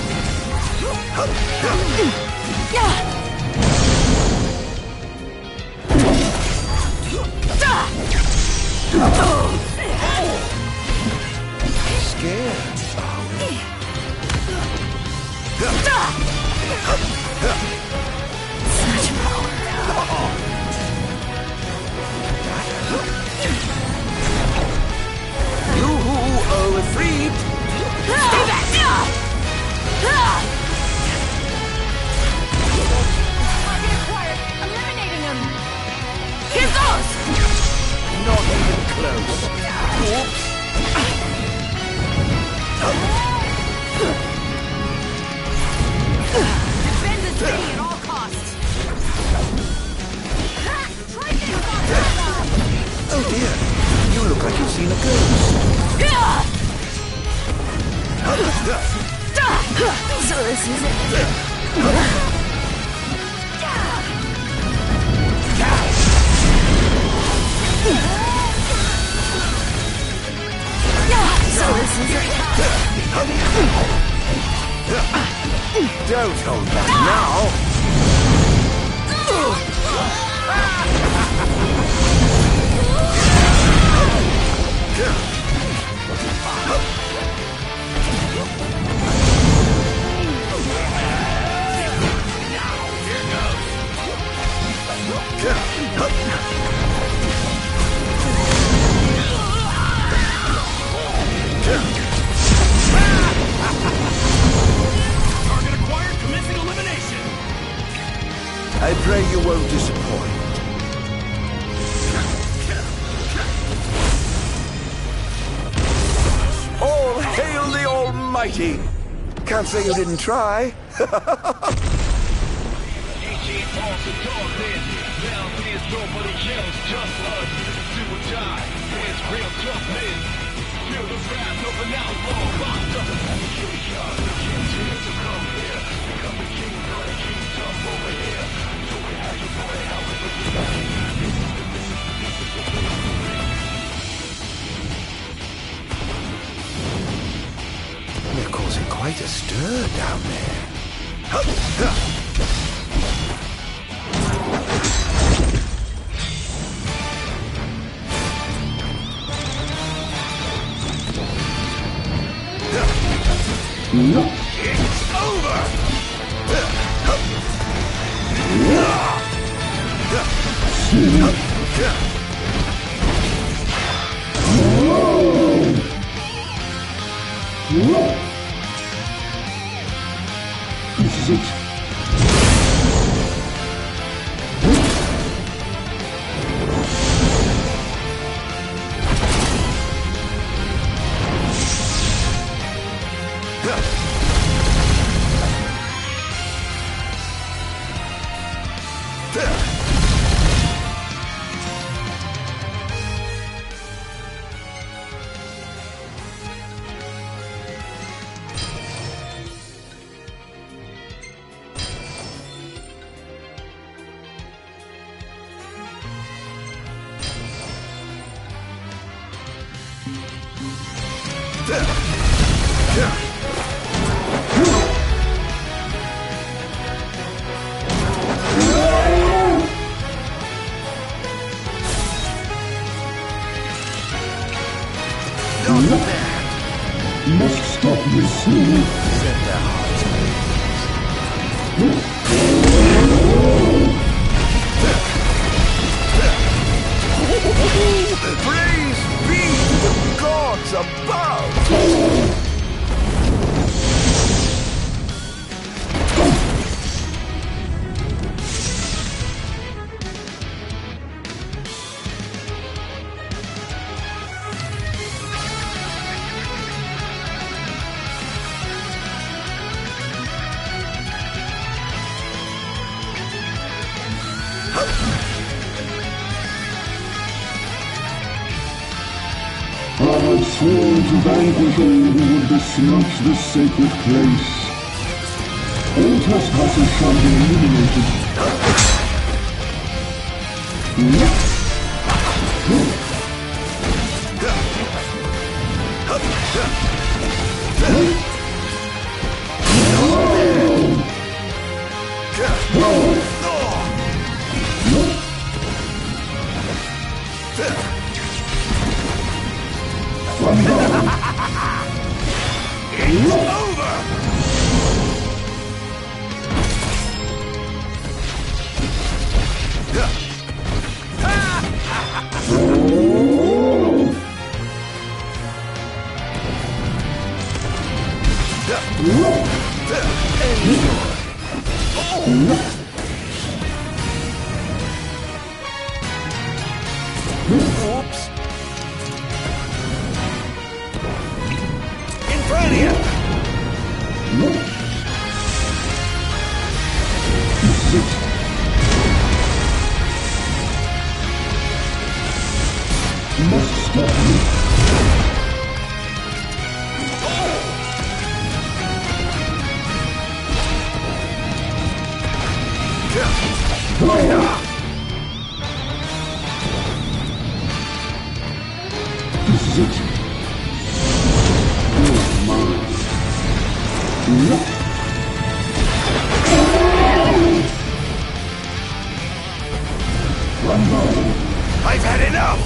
S6: Scared, are we?
S22: Such power.
S6: You are freed!
S22: Stay back! Target acquired. Eliminating him. Here goes!
S6: Not even close. Oops.
S22: Defend the city at all costs.
S6: Oh dear, you look like you've seen a ghost.
S22: So this is it. So this is it.
S6: Don't hold back now.
S3: Target acquired, commencing elimination.
S6: I pray you won't disappoint. All hail the Almighty! Can't say you didn't try. They're causing quite a stir down there.
S5: This is it. Must stop this soon.
S11: Set their hearts
S6: Praise be to the gods above!
S5: I have sworn to vanquish all who would besmirch the sacred place. All trespassers shall be eliminated.
S6: It's over! Oops. In front of you!
S5: Must stop me. This is it. You're mine.
S6: I've had enough!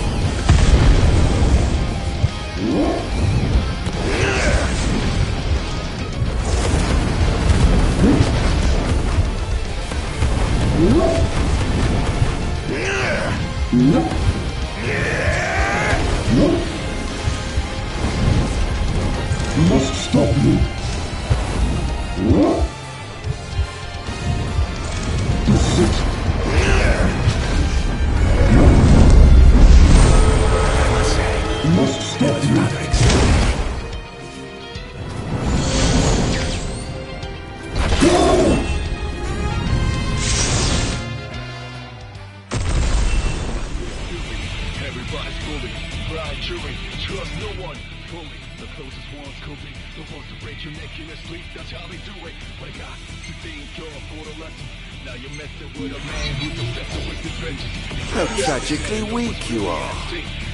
S5: Must stop you. This is it. Must stop you.
S3: Everybody's bully, blind jury, trust no one. Fully, the closest ones could be the ones to break your neck in your sleep. That's how they do it. But I got to thank God for the lesson. Now you're messing with a man who's obsessed with his vengeance.
S6: How tragically weak you are.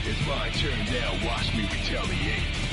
S3: It's my turn now. Watch me retaliate.